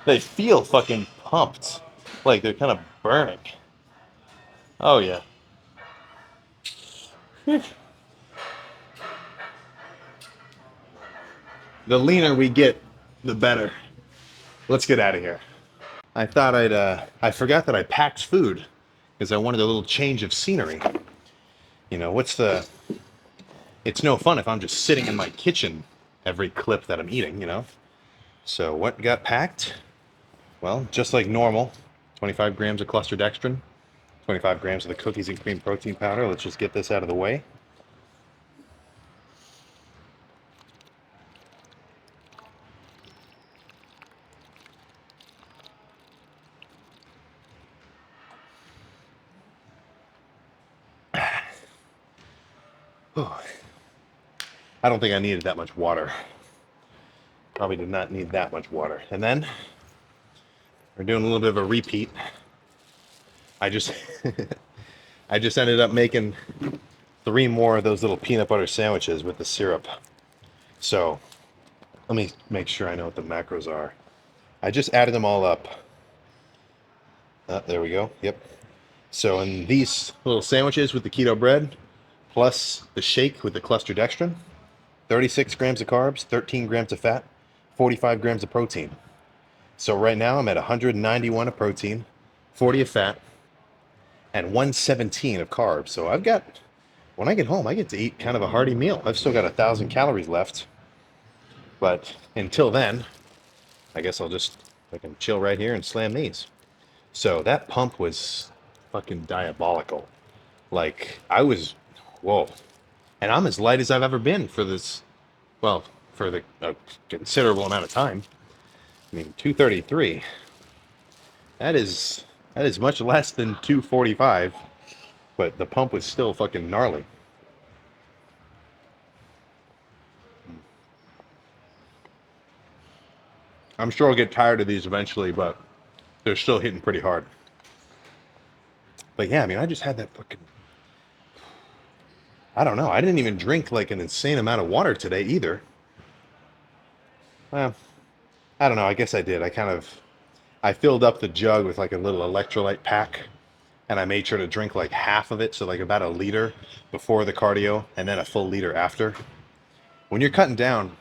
They feel fucking pumped, like they're kind of burning. Oh yeah. The leaner we get, the better. Let's get out of here. I forgot that I packed food because I wanted a little change of scenery. It's no fun if I'm just sitting in my kitchen every clip that I'm eating. So what got packed? Well, just like normal, 25 grams of cluster dextrin, 25 grams of the cookies and cream protein powder. Let's just get this out of the way. I don't think I needed that much water. Probably did not need that much water. And then we're doing a little bit of a repeat. I just I just ended up making 3 more of those little peanut butter sandwiches with the syrup. So let me make sure I know what the macros are. I just added them all up. There we go. Yep. So in these little sandwiches with the keto bread, plus the shake with the cluster dextrin, 36 grams of carbs, 13 grams of fat, 45 grams of protein. So right now I'm at 191 of protein, 40 of fat, and 117 of carbs. So when I get home, I get to eat kind of a hearty meal. I've still got 1,000 calories left. But until then, I guess I can chill right here and slam these. So that pump was fucking diabolical. Like, whoa. And I'm as light as I've ever been for this, well, for the considerable amount of time. I mean, 233. That is much less than 245, but the pump was still fucking gnarly. I'm sure I'll get tired of these eventually, but they're still hitting pretty hard. But yeah, I mean, I just had that fucking, I don't know. I didn't even drink like an insane amount of water today either. Well, I don't know. I guess I did. I filled up the jug with like a little electrolyte pack, and I made sure to drink like half of it, so like about a liter before the cardio and then a full liter after. When you're cutting down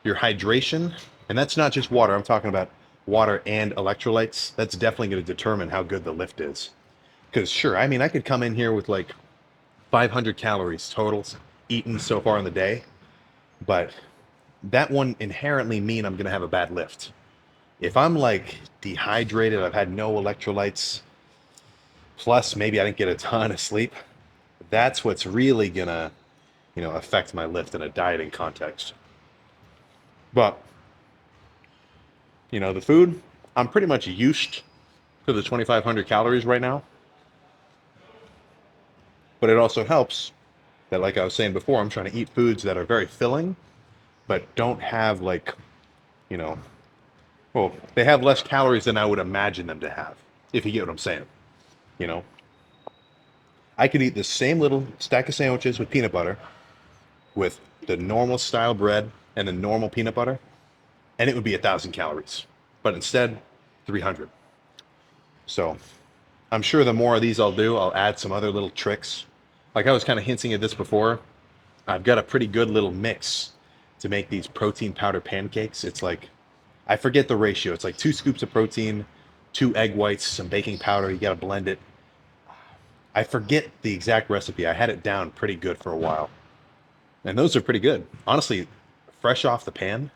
your hydration, and that's not just water, I'm talking about water and electrolytes, that's definitely going to determine how good the lift is. Because sure, I mean, I could come in here with like 500 calories totals eaten so far in the day, but that wouldn't inherently mean I'm going to have a bad lift. If I'm like dehydrated, I've had no electrolytes, plus maybe I didn't get a ton of sleep, that's what's really gonna, affect my lift in a dieting context. But, the food, I'm pretty much used to the 2,500 calories right now. But it also helps that, like I was saying before, I'm trying to eat foods that are very filling, but don't have like, you know, well, they have less calories than I would imagine them to have, if you get what I'm saying. You know, I could eat the same little stack of sandwiches with peanut butter, with the normal style bread and the normal peanut butter, and it would be 1,000 calories. But instead, 300. So I'm sure the more of these I'll do, I'll add some other little tricks. Like I was kind of hinting at this before, I've got a pretty good little mix to make these protein powder pancakes. It's like, I forget the ratio. It's like 2 scoops of protein, 2 egg whites, some baking powder. You got to blend it. I forget the exact recipe. I had it down pretty good for a while. And those are pretty good. Honestly, fresh off the pan,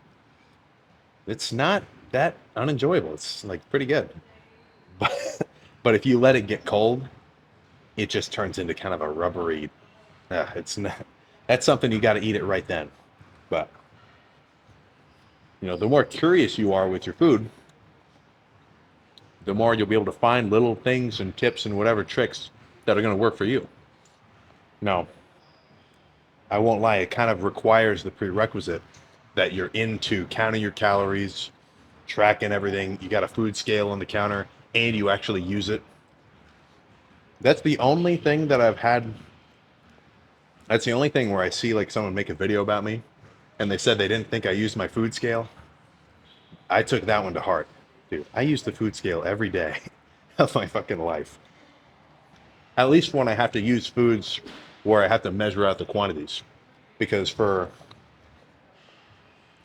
it's not that unenjoyable. It's like pretty good. But if you let it get cold, it just turns into kind of a rubbery. It's not. That's something you got to eat it right then. But the more curious you are with your food, the more you'll be able to find little things and tips and whatever tricks that are going to work for you. Now, I won't lie, it kind of requires the prerequisite that you're into counting your calories, tracking everything. You got a food scale on the counter, and you actually use it. That's the only thing that I've had. That's the only thing where I see like someone make a video about me and they said they didn't think I used my food scale. I took that one to heart. Dude, I use the food scale every day of my fucking life. At least when I have to use foods where I have to measure out the quantities. Because for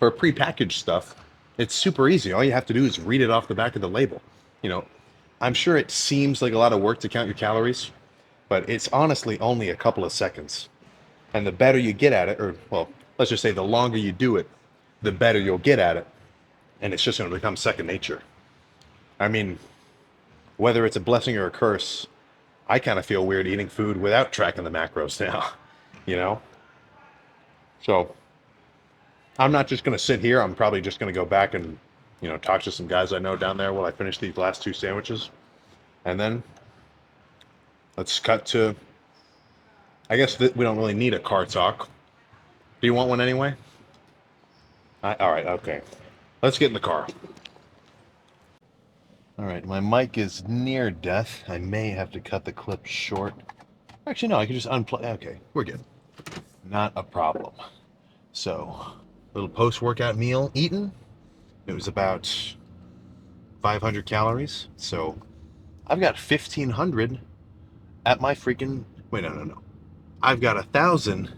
prepackaged stuff, it's super easy. All you have to do is read it off the back of the label. I'm sure it seems like a lot of work to count your calories, but it's honestly only a couple of seconds. And the better you get at it, or well, let's just say the longer you do it, the better you'll get at it. And it's just going to become second nature. I mean, whether it's a blessing or a curse, I kind of feel weird eating food without tracking the macros now, you know? So I'm not just going to sit here. I'm probably just going to go back and, talk to some guys I know down there while I finish these last 2 sandwiches. And then let's cut to, I guess we don't really need a car talk. Do you want one anyway? All right, okay. Let's get in the car. All right, my mic is near death. I may have to cut the clip short. Actually, no, I can just unplug. Okay, we're good. Not a problem. So, little post-workout meal eaten. It was about 500 calories. So, I've got 1,500 at my freaking... Wait, no. I've got 1,000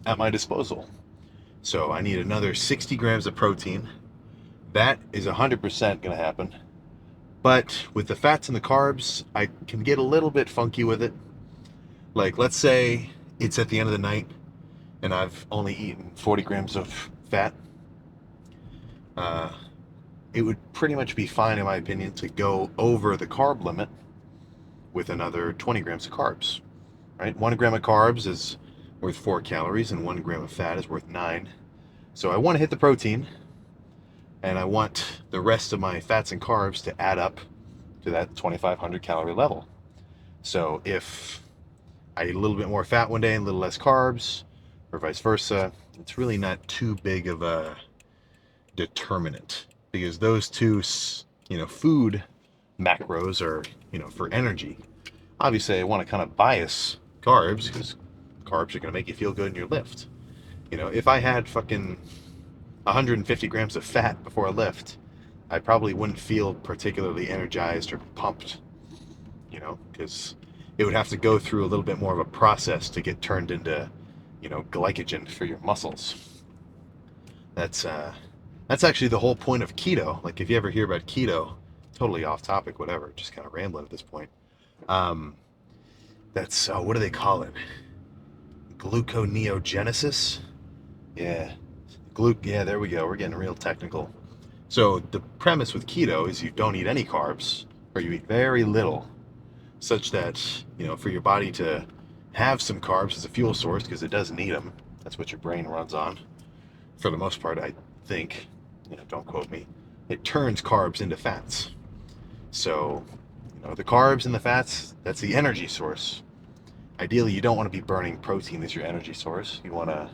at my disposal. So, I need another 60 grams of protein. That is 100% going to happen. But with the fats and the carbs, I can get a little bit funky with it. Like, let's say it's at the end of the night and I've only eaten 40 grams of fat. It would pretty much be fine, in my opinion, to go over the carb limit with another 20 grams of carbs. Right? 1 gram of carbs is worth 4 calories and 1 gram of fat is worth 9. So I want to hit the protein, and I want the rest of my fats and carbs to add up to that 2,500 calorie level. So if I eat a little bit more fat one day and a little less carbs, or vice versa, it's really not too big of a determinant, because those two, food macros are, for energy. Obviously, I want to kind of bias carbs, because carbs are going to make you feel good in your lift. If I had fucking 150 grams of fat before a lift, I probably wouldn't feel particularly energized or pumped, because it would have to go through a little bit more of a process to get turned into, glycogen for your muscles. That's actually the whole point of keto. Like, if you ever hear about keto, totally off topic, whatever, just kind of rambling at this point. That's, what do they call it? Gluconeogenesis? Yeah. Yeah, there we go. We're getting real technical. So the premise with keto is you don't eat any carbs, or you eat very little, such that, for your body to have some carbs as a fuel source, because it does need them. That's what your brain runs on. For the most part, I think, don't quote me, it turns carbs into fats. So, the carbs and the fats, that's the energy source. Ideally, you don't want to be burning protein as your energy source. You want to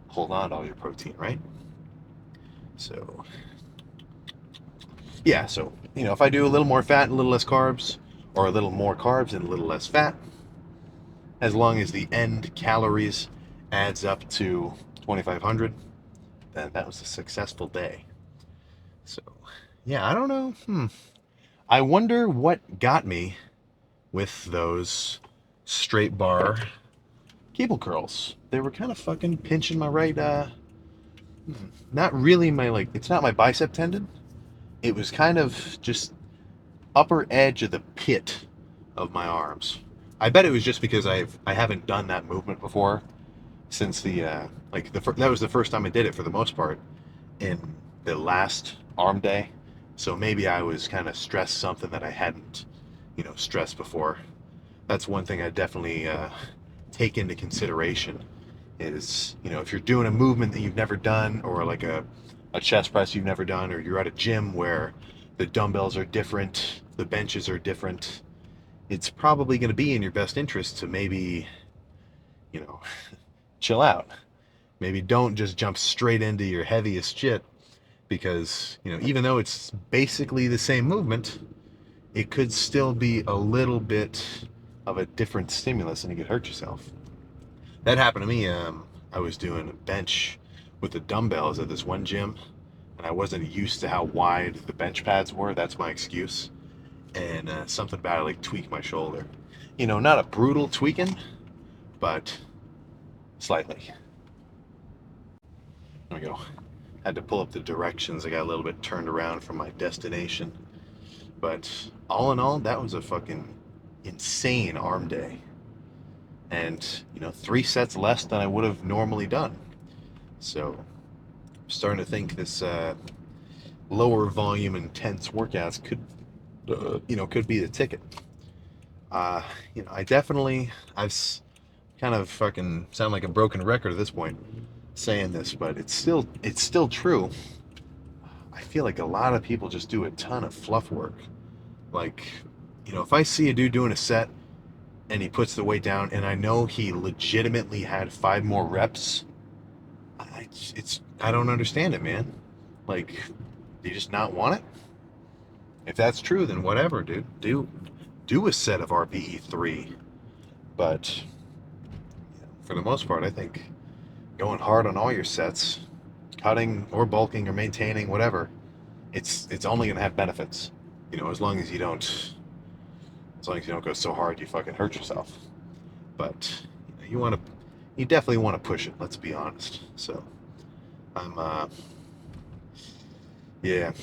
hold on to all your protein, right? So, yeah, so, if I do a little more fat and a little less carbs, or a little more carbs and a little less fat, as long as the end calories adds up to 2,500, then that was a successful day. So, yeah, I don't know. I wonder what got me with those straight bar cable curls. They were kind of fucking pinching my right, not really my, like, it's not my bicep tendon. It was kind of just upper edge of the pit of my arms. I bet it was just because I haven't done that movement before since that was the first time I did it for the most part in the last arm day. So maybe I was kind of stressed something that I hadn't, stressed before. That's one thing I definitely take into consideration is, if you're doing a movement that you've never done, or like a chest press you've never done, or you're at a gym where the dumbbells are different, the benches are different, it's probably going to be in your best interest to maybe, you know, chill out. Maybe don't just jump straight into your heaviest shit because, even though it's basically the same movement, it could still be a little bit of a different stimulus and you could hurt yourself. That happened to me. I was doing a bench with the dumbbells at this one gym, and I wasn't used to how wide the bench pads were. That's my excuse. And something about it like tweaked my shoulder. Not a brutal tweaking, but slightly. There we go. Had to pull up the directions. I got a little bit turned around from my destination. But all in all, that was a fucking insane arm day. And, 3 sets less than I would have normally done. So I'm starting to think this lower volume intense workouts could be the ticket. I've kind of fucking sound like a broken record at this point saying this, but it's still true. I feel like a lot of people just do a ton of fluff work. Like, if I see a dude doing a set and he puts the weight down and I know he legitimately had 5 more reps, I don't understand it, man. Like, do you just not want it? If that's true, then whatever, dude. Do a set of RPE 3, but for the most part, I think going hard on all your sets, cutting or bulking or maintaining, whatever, it's only gonna have benefits. As long as you don't go so hard you fucking hurt yourself. But you definitely want to push it. Let's be honest. So I'm yeah,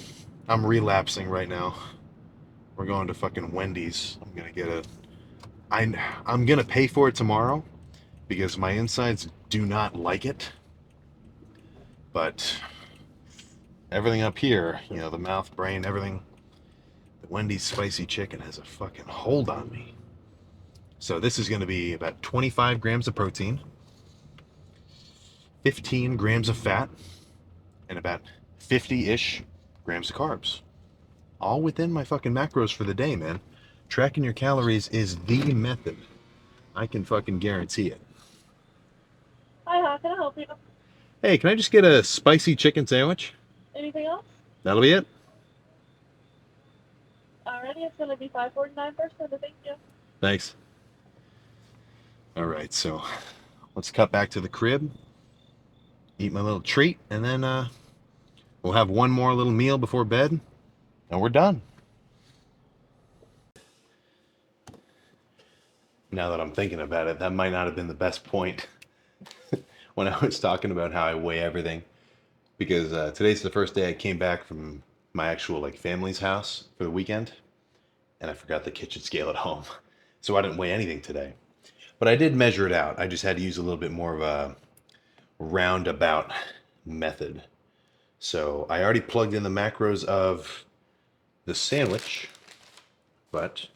I'm relapsing right now. We're going to fucking Wendy's. I'm gonna pay for it tomorrow because my insides do not like it. But everything up here, the mouth, brain, everything, the Wendy's spicy chicken has a fucking hold on me. So this is gonna be about 25 grams of protein, 15 grams of fat, and about 50-ish grams of carbs. All within my fucking macros for the day, man. Tracking your calories is the method. I can fucking guarantee it. Hi, how can I help you? Hey, can I just get a spicy chicken sandwich? Anything else? That'll be it. Alrighty, it's gonna be $5.49 per serving. Thank you. Thanks. All right, so let's cut back to the crib, eat my little treat, and then we'll have one more little meal before bed, and we're done. Now that I'm thinking about it, that might not have been the best point when I was talking about how I weigh everything, because today's the first day I came back from my actual family's house for the weekend, and I forgot the kitchen scale at home, so I didn't weigh anything today. But I did measure it out. I just had to use a little bit more of a roundabout method. So I already plugged in the macros of the sandwich, but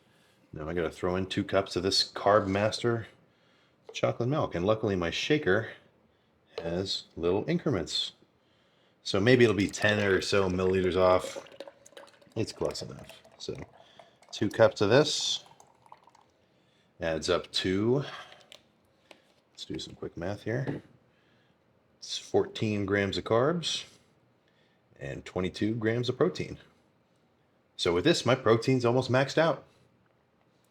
now I gotta throw in 2 cups of this Carb Master chocolate milk. And luckily my shaker has little increments. So maybe it'll be 10 or so milliliters off. It's close enough. So 2 cups of this adds up to, let's do some quick math here. It's 14 grams of carbs and 22 grams of protein. So with this, my protein's almost maxed out.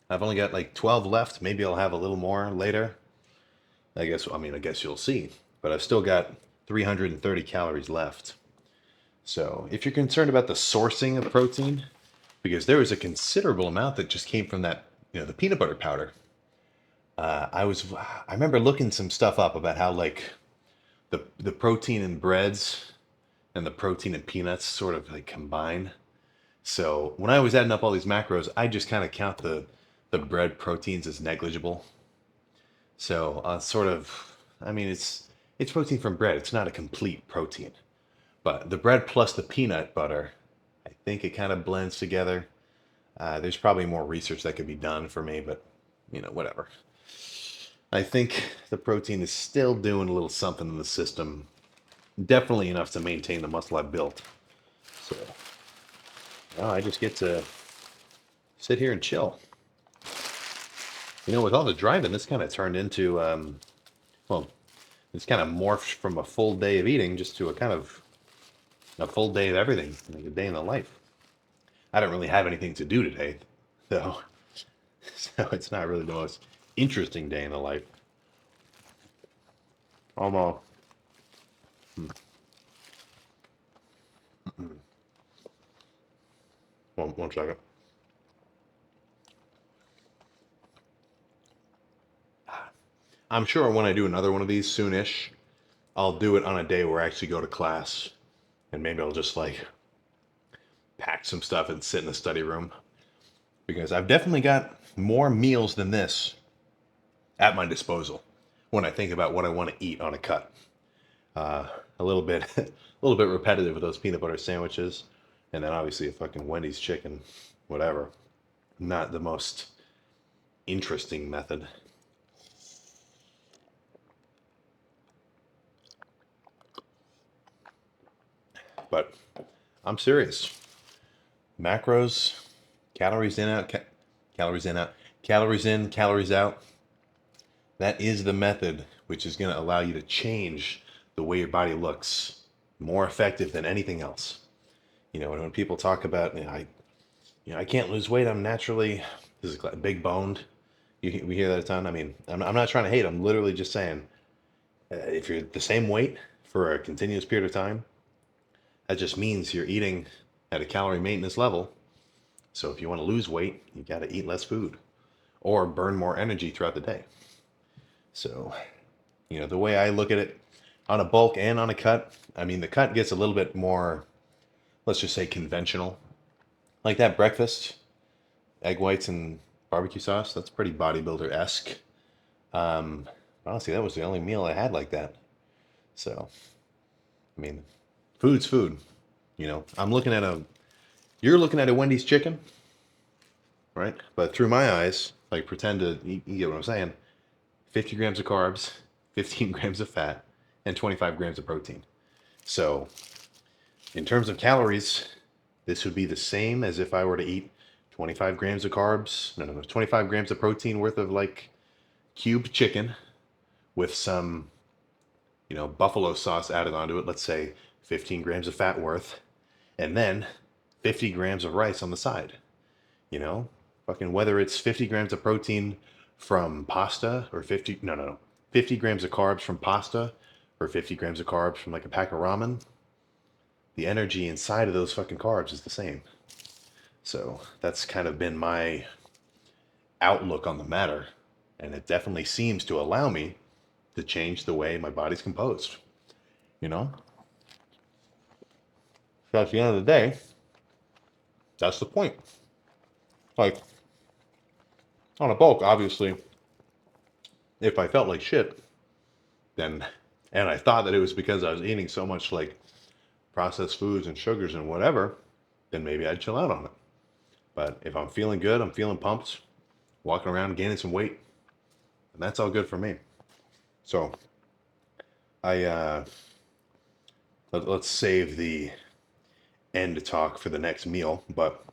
I've only got like 12 left. Maybe I'll have a little more later. I guess you'll see. But I've still got 330 calories left. So if you're concerned about the sourcing of protein, because there was a considerable amount that just came from that, the peanut butter powder. I remember looking some stuff up about how like the protein in breads and the protein in peanuts sort of like combine. So when I was adding up all these macros, I just kind of count the bread proteins as negligible. So it's protein from bread. It's not a complete protein, but the bread plus the peanut butter, I think it kind of blends together. There's probably more research that could be done for me, but whatever. I think the protein is still doing a little something in the system, definitely enough to maintain the muscle I built. So now I just get to sit here and chill. With all the driving, this kind of turned into, well, it's kind of morphed from a full day of eating just to a full day of everything, like a day in the life. I don't really have anything to do today, though, so it's not really the most interesting day in the life. Almost. One second. I'm sure when I do another one of these soonish, I'll do it on a day where I actually go to class, and maybe I'll just like pack some stuff and sit in the study room, because I've definitely got more meals than this at my disposal when I think about what I want to eat on a cut. A little bit, a little bit repetitive with those peanut butter sandwiches, and then obviously a fucking Wendy's chicken, whatever. Not the most interesting method. But I'm serious. Macros, calories in, out, calories in, out, calories in, calories out. That is the method which is going to allow you to change the way your body looks more effective than anything else. When people talk about, I can't lose weight. I'm naturally big boned. We hear that a ton. I mean, I'm not trying to hate. I'm literally just saying, if you're the same weight for a continuous period of time, that just means you're eating at a calorie maintenance level. So if you want to lose weight, you got to eat less food or burn more energy throughout the day. So, the way I look at it on a bulk and on a cut, I mean, the cut gets a little bit more, let's just say, conventional. Like that breakfast, egg whites and barbecue sauce, that's pretty bodybuilder-esque. Honestly, that was the only meal I had like that. So, I mean, food's food. You're looking at a Wendy's chicken, right? But through my eyes, like pretend to, you get what I'm saying, 50 grams of carbs, 15 grams of fat, and 25 grams of protein. So, in terms of calories, this would be the same as if I were to eat 25 grams of carbs, no, 25 grams of protein worth of like cubed chicken with some, buffalo sauce added onto it, let's say 15 grams of fat worth, and then 50 grams of rice on the side. Fucking whether it's 50 grams of protein from pasta or 50 grams of carbs from pasta or 50 grams of carbs from like a pack of ramen, the energy inside of those fucking carbs is the same. So that's kind of been my outlook on the matter. And it definitely seems to allow me to change the way my body's composed. So at the end of the day, that's the point. Like, on a bulk, obviously, if I felt like shit, then, and I thought that it was because I was eating so much like processed foods and sugars and whatever, then maybe I'd chill out on it. But if I'm feeling good, I'm feeling pumped, walking around gaining some weight, and that's all good for me. So let's save the end talk for the next meal, but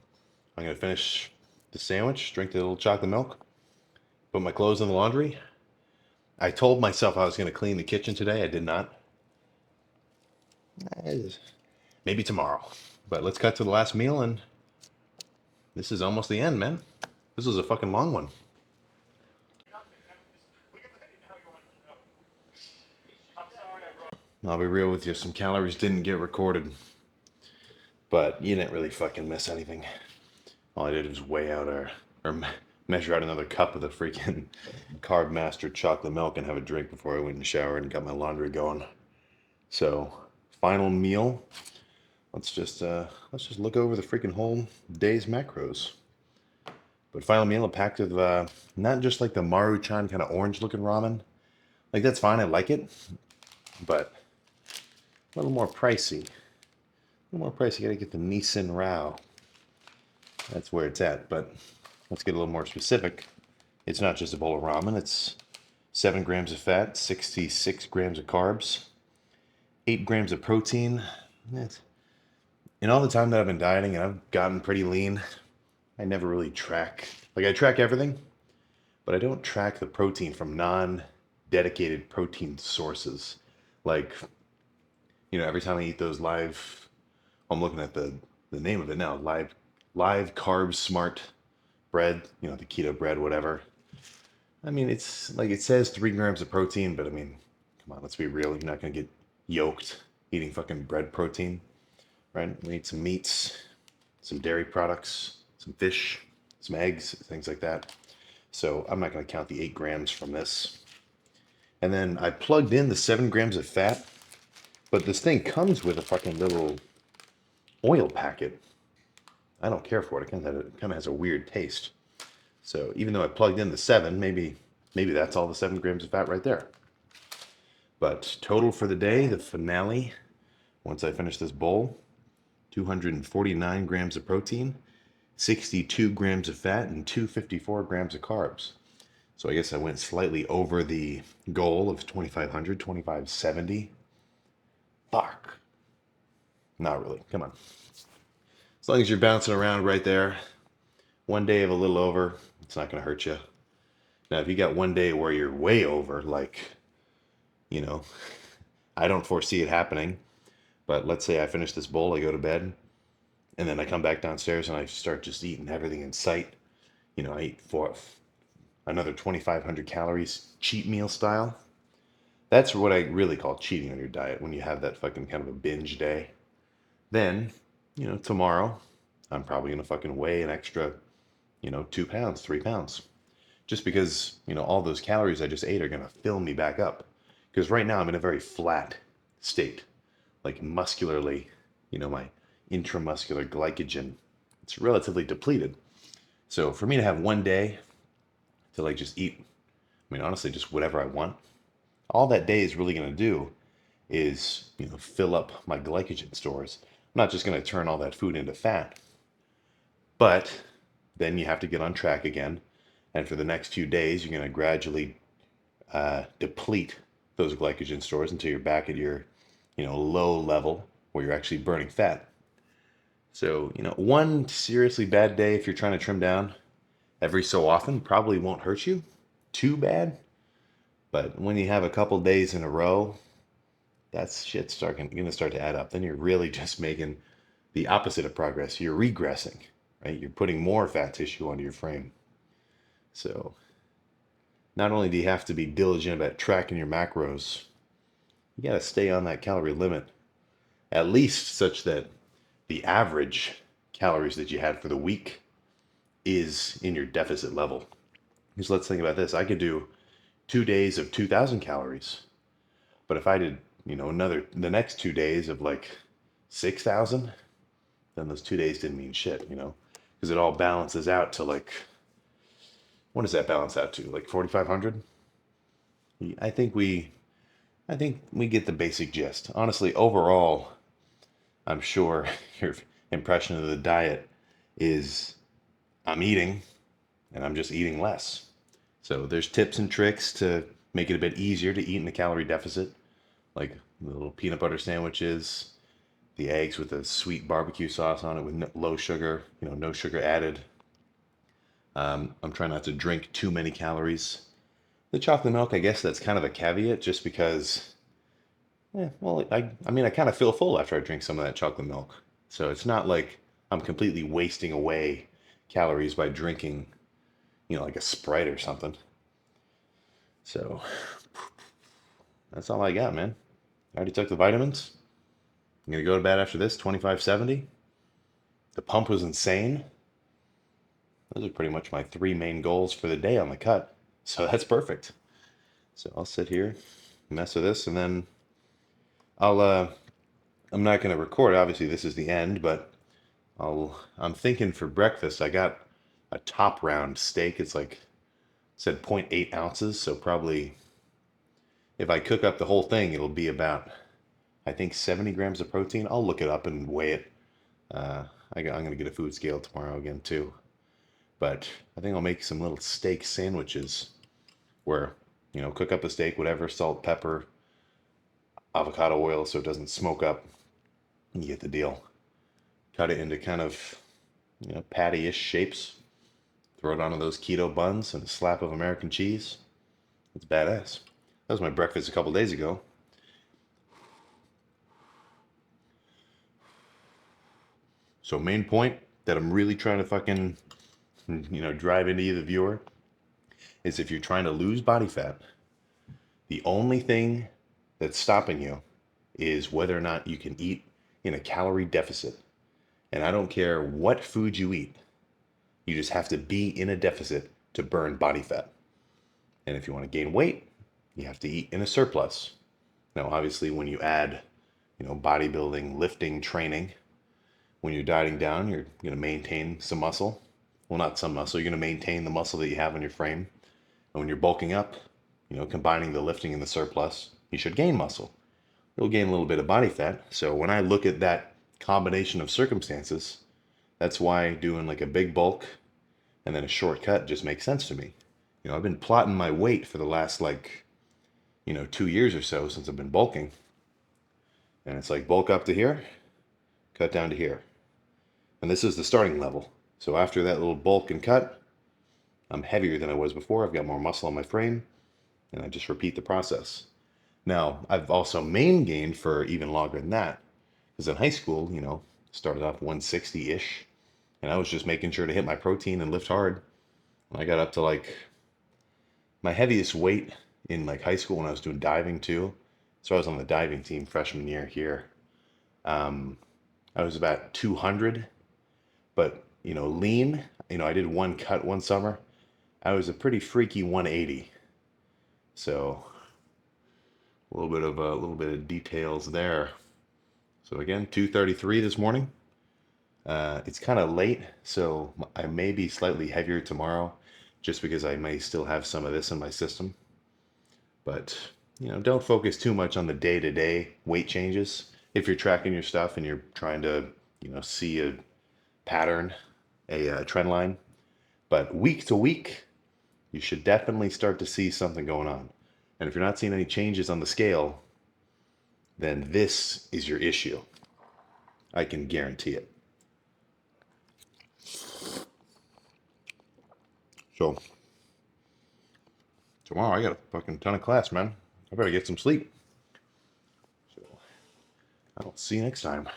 I'm gonna finish the sandwich, drink the little chocolate milk, put my clothes in the laundry. I told myself I was gonna clean the kitchen today. I did not. Maybe tomorrow. But let's cut to the last meal, and this is almost the end, man. This This was a fucking long one. I'll be real with you, some calories didn't get recorded. But you didn't really fucking miss anything. All I did was weigh out measure out another cup of the freaking Carb Master chocolate milk and have a drink before I went in the shower and got my laundry going. So, final meal. Let's just look over the freaking whole day's macros. But final meal, a pack of not just like the Maruchan kind of orange looking ramen. Like that's fine, I like it, but a little more pricey. A little more pricey. You gotta get the Nissan Rao. That's where it's at. But let's get a little more specific. It's not just a bowl of ramen. It's 7 grams of fat, 66 grams of carbs, 8 grams of protein. In all the time that I've been dieting and I've gotten pretty lean, I never really track. Like I track everything, but I don't track the protein from non-dedicated protein sources. Like, every time I eat those live, I'm looking at the name of it now, live carb smart bread, the keto bread, whatever. I mean, it's like it says 3 grams of protein, but I mean, come on, let's be real. You're not going to get yoked eating fucking bread protein, right? We need some meats, some dairy products, some fish, some eggs, things like that. So I'm not going to count the 8 grams from this. And then I plugged in the 7 grams of fat, but this thing comes with a fucking little oil packet. I don't care for it. It kind of has a weird taste. So even though I plugged in the 7, maybe that's all the 7 grams of fat right there. But total for the day, the finale, once I finish this bowl, 249 grams of protein, 62 grams of fat, and 254 grams of carbs. So I guess I went slightly over the goal of 2,500, 2,570. Fuck. Not really. Come on. As long as you're bouncing around right there, one day of a little over, it's not going to hurt you. Now, if you got one day where you're way over, like, I don't foresee it happening, but let's say I finish this bowl, I go to bed, and then I come back downstairs and I start just eating everything in sight. I eat for another 2,500 calories, cheat meal style. That's what I really call cheating on your diet, when you have that fucking kind of a binge day. Then, tomorrow, I'm probably going to fucking weigh an extra, 2 pounds, 3 pounds. Just because, all those calories I just ate are going to fill me back up. Because right now I'm in a very flat state. Like muscularly, my intramuscular glycogen, it's relatively depleted. So for me to have one day to like just eat, honestly, just whatever I want, all that day is really going to do is, fill up my glycogen stores. I'm not just going to turn all that food into fat. But then you have to get on track again. And for the next few days, you're going to gradually deplete those glycogen stores until you're back at your, low level where you're actually burning fat. So, one seriously bad day if you're trying to trim down every so often probably won't hurt you too bad. But when you have a couple days in a row, that's shit's going to start to add up. Then you're really just making the opposite of progress. You're regressing, right? You're putting more fat tissue onto your frame. So not only do you have to be diligent about tracking your macros, you got to stay on that calorie limit, at least such that the average calories that you had for the week is in your deficit level. Because let's think about this. I could do 2 days of 2,000 calories. But if I did, the next 2 days of like 6,000, then those 2 days didn't mean shit, because it all balances out to like, what does that balance out to? Like 4,500? I think we get the basic gist. Honestly, overall, I'm sure your impression of the diet is I'm eating and I'm just eating less. So there's tips and tricks to make it a bit easier to eat in a calorie deficit, like the little peanut butter sandwiches, the eggs with a sweet barbecue sauce on it with low sugar, no sugar added. I'm trying not to drink too many calories. The chocolate milk, I guess that's kind of a caveat, just because, I kind of feel full after I drink some of that chocolate milk. So it's not like I'm completely wasting away calories by drinking you know, like a Sprite or something. So that's all I got, man. I already took the vitamins. I'm gonna go to bed after this, 2570. The pump was insane. Those are pretty much my three main goals for the day on the cut. So that's perfect. So I'll sit here, mess with this, and then I'm not gonna record. Obviously, this is the end, but I'm thinking for breakfast, I got a top round steak. It's like, said 0.8 ounces. So probably if I cook up the whole thing, it'll be about, I think 70 grams of protein. I'll look it up and weigh it. I'm going to get a food scale tomorrow again too. But I think I'll make some little steak sandwiches where, you know, cook up the steak, whatever, salt, pepper, avocado oil so it doesn't smoke up. You get the deal. Cut it into kind of, you know, patty-ish shapes. Throw it onto those keto buns and a slap of American cheese. It's badass. That was my breakfast a couple days ago. So main point that I'm really trying to fucking, you know, drive into you, the viewer, is if you're trying to lose body fat, the only thing that's stopping you is whether or not you can eat in a calorie deficit. And I don't care what food you eat. You just have to be in a deficit to burn body fat. And if you want to gain weight, you have to eat in a surplus. Now, obviously, when you add, you know, bodybuilding, lifting, training, when you're dieting down, you're going to maintain some muscle. Well, not some muscle. You're going to maintain the muscle that you have on your frame. And when you're bulking up, you know, combining the lifting and the surplus, you should gain muscle. You'll gain a little bit of body fat. So when I look at that combination of circumstances, that's why doing like a big bulk and then a short cut just makes sense to me. You know, I've been plotting my weight for the last like, you know, 2 years or so since I've been bulking. And it's like bulk up to here, cut down to here. And this is the starting level. So after that little bulk and cut, I'm heavier than I was before. I've got more muscle on my frame, and I just repeat the process. Now, I've also main gained for even longer than that. Because in high school, you know, started off 160-ish, and I was just making sure to hit my protein and lift hard. And I got up to like my heaviest weight in like high school when I was doing diving too. So I was on the diving team freshman year here. I was about 200, but you know, lean. You know, I did one cut one summer. I was a pretty freaky 180. So a little bit of details there. So again, 233 this morning. It's kind of late, so I may be slightly heavier tomorrow, just because I may still have some of this in my system. But you know, don't focus too much on the day-to-day weight changes. If you're tracking your stuff and you're trying to, you know, see a pattern, a trend line, but week to week, you should definitely start to see something going on. And if you're not seeing any changes on the scale, then this is your issue. I can guarantee it. So tomorrow I got a fucking ton of class, man. I better get some sleep. So I'll see you next time.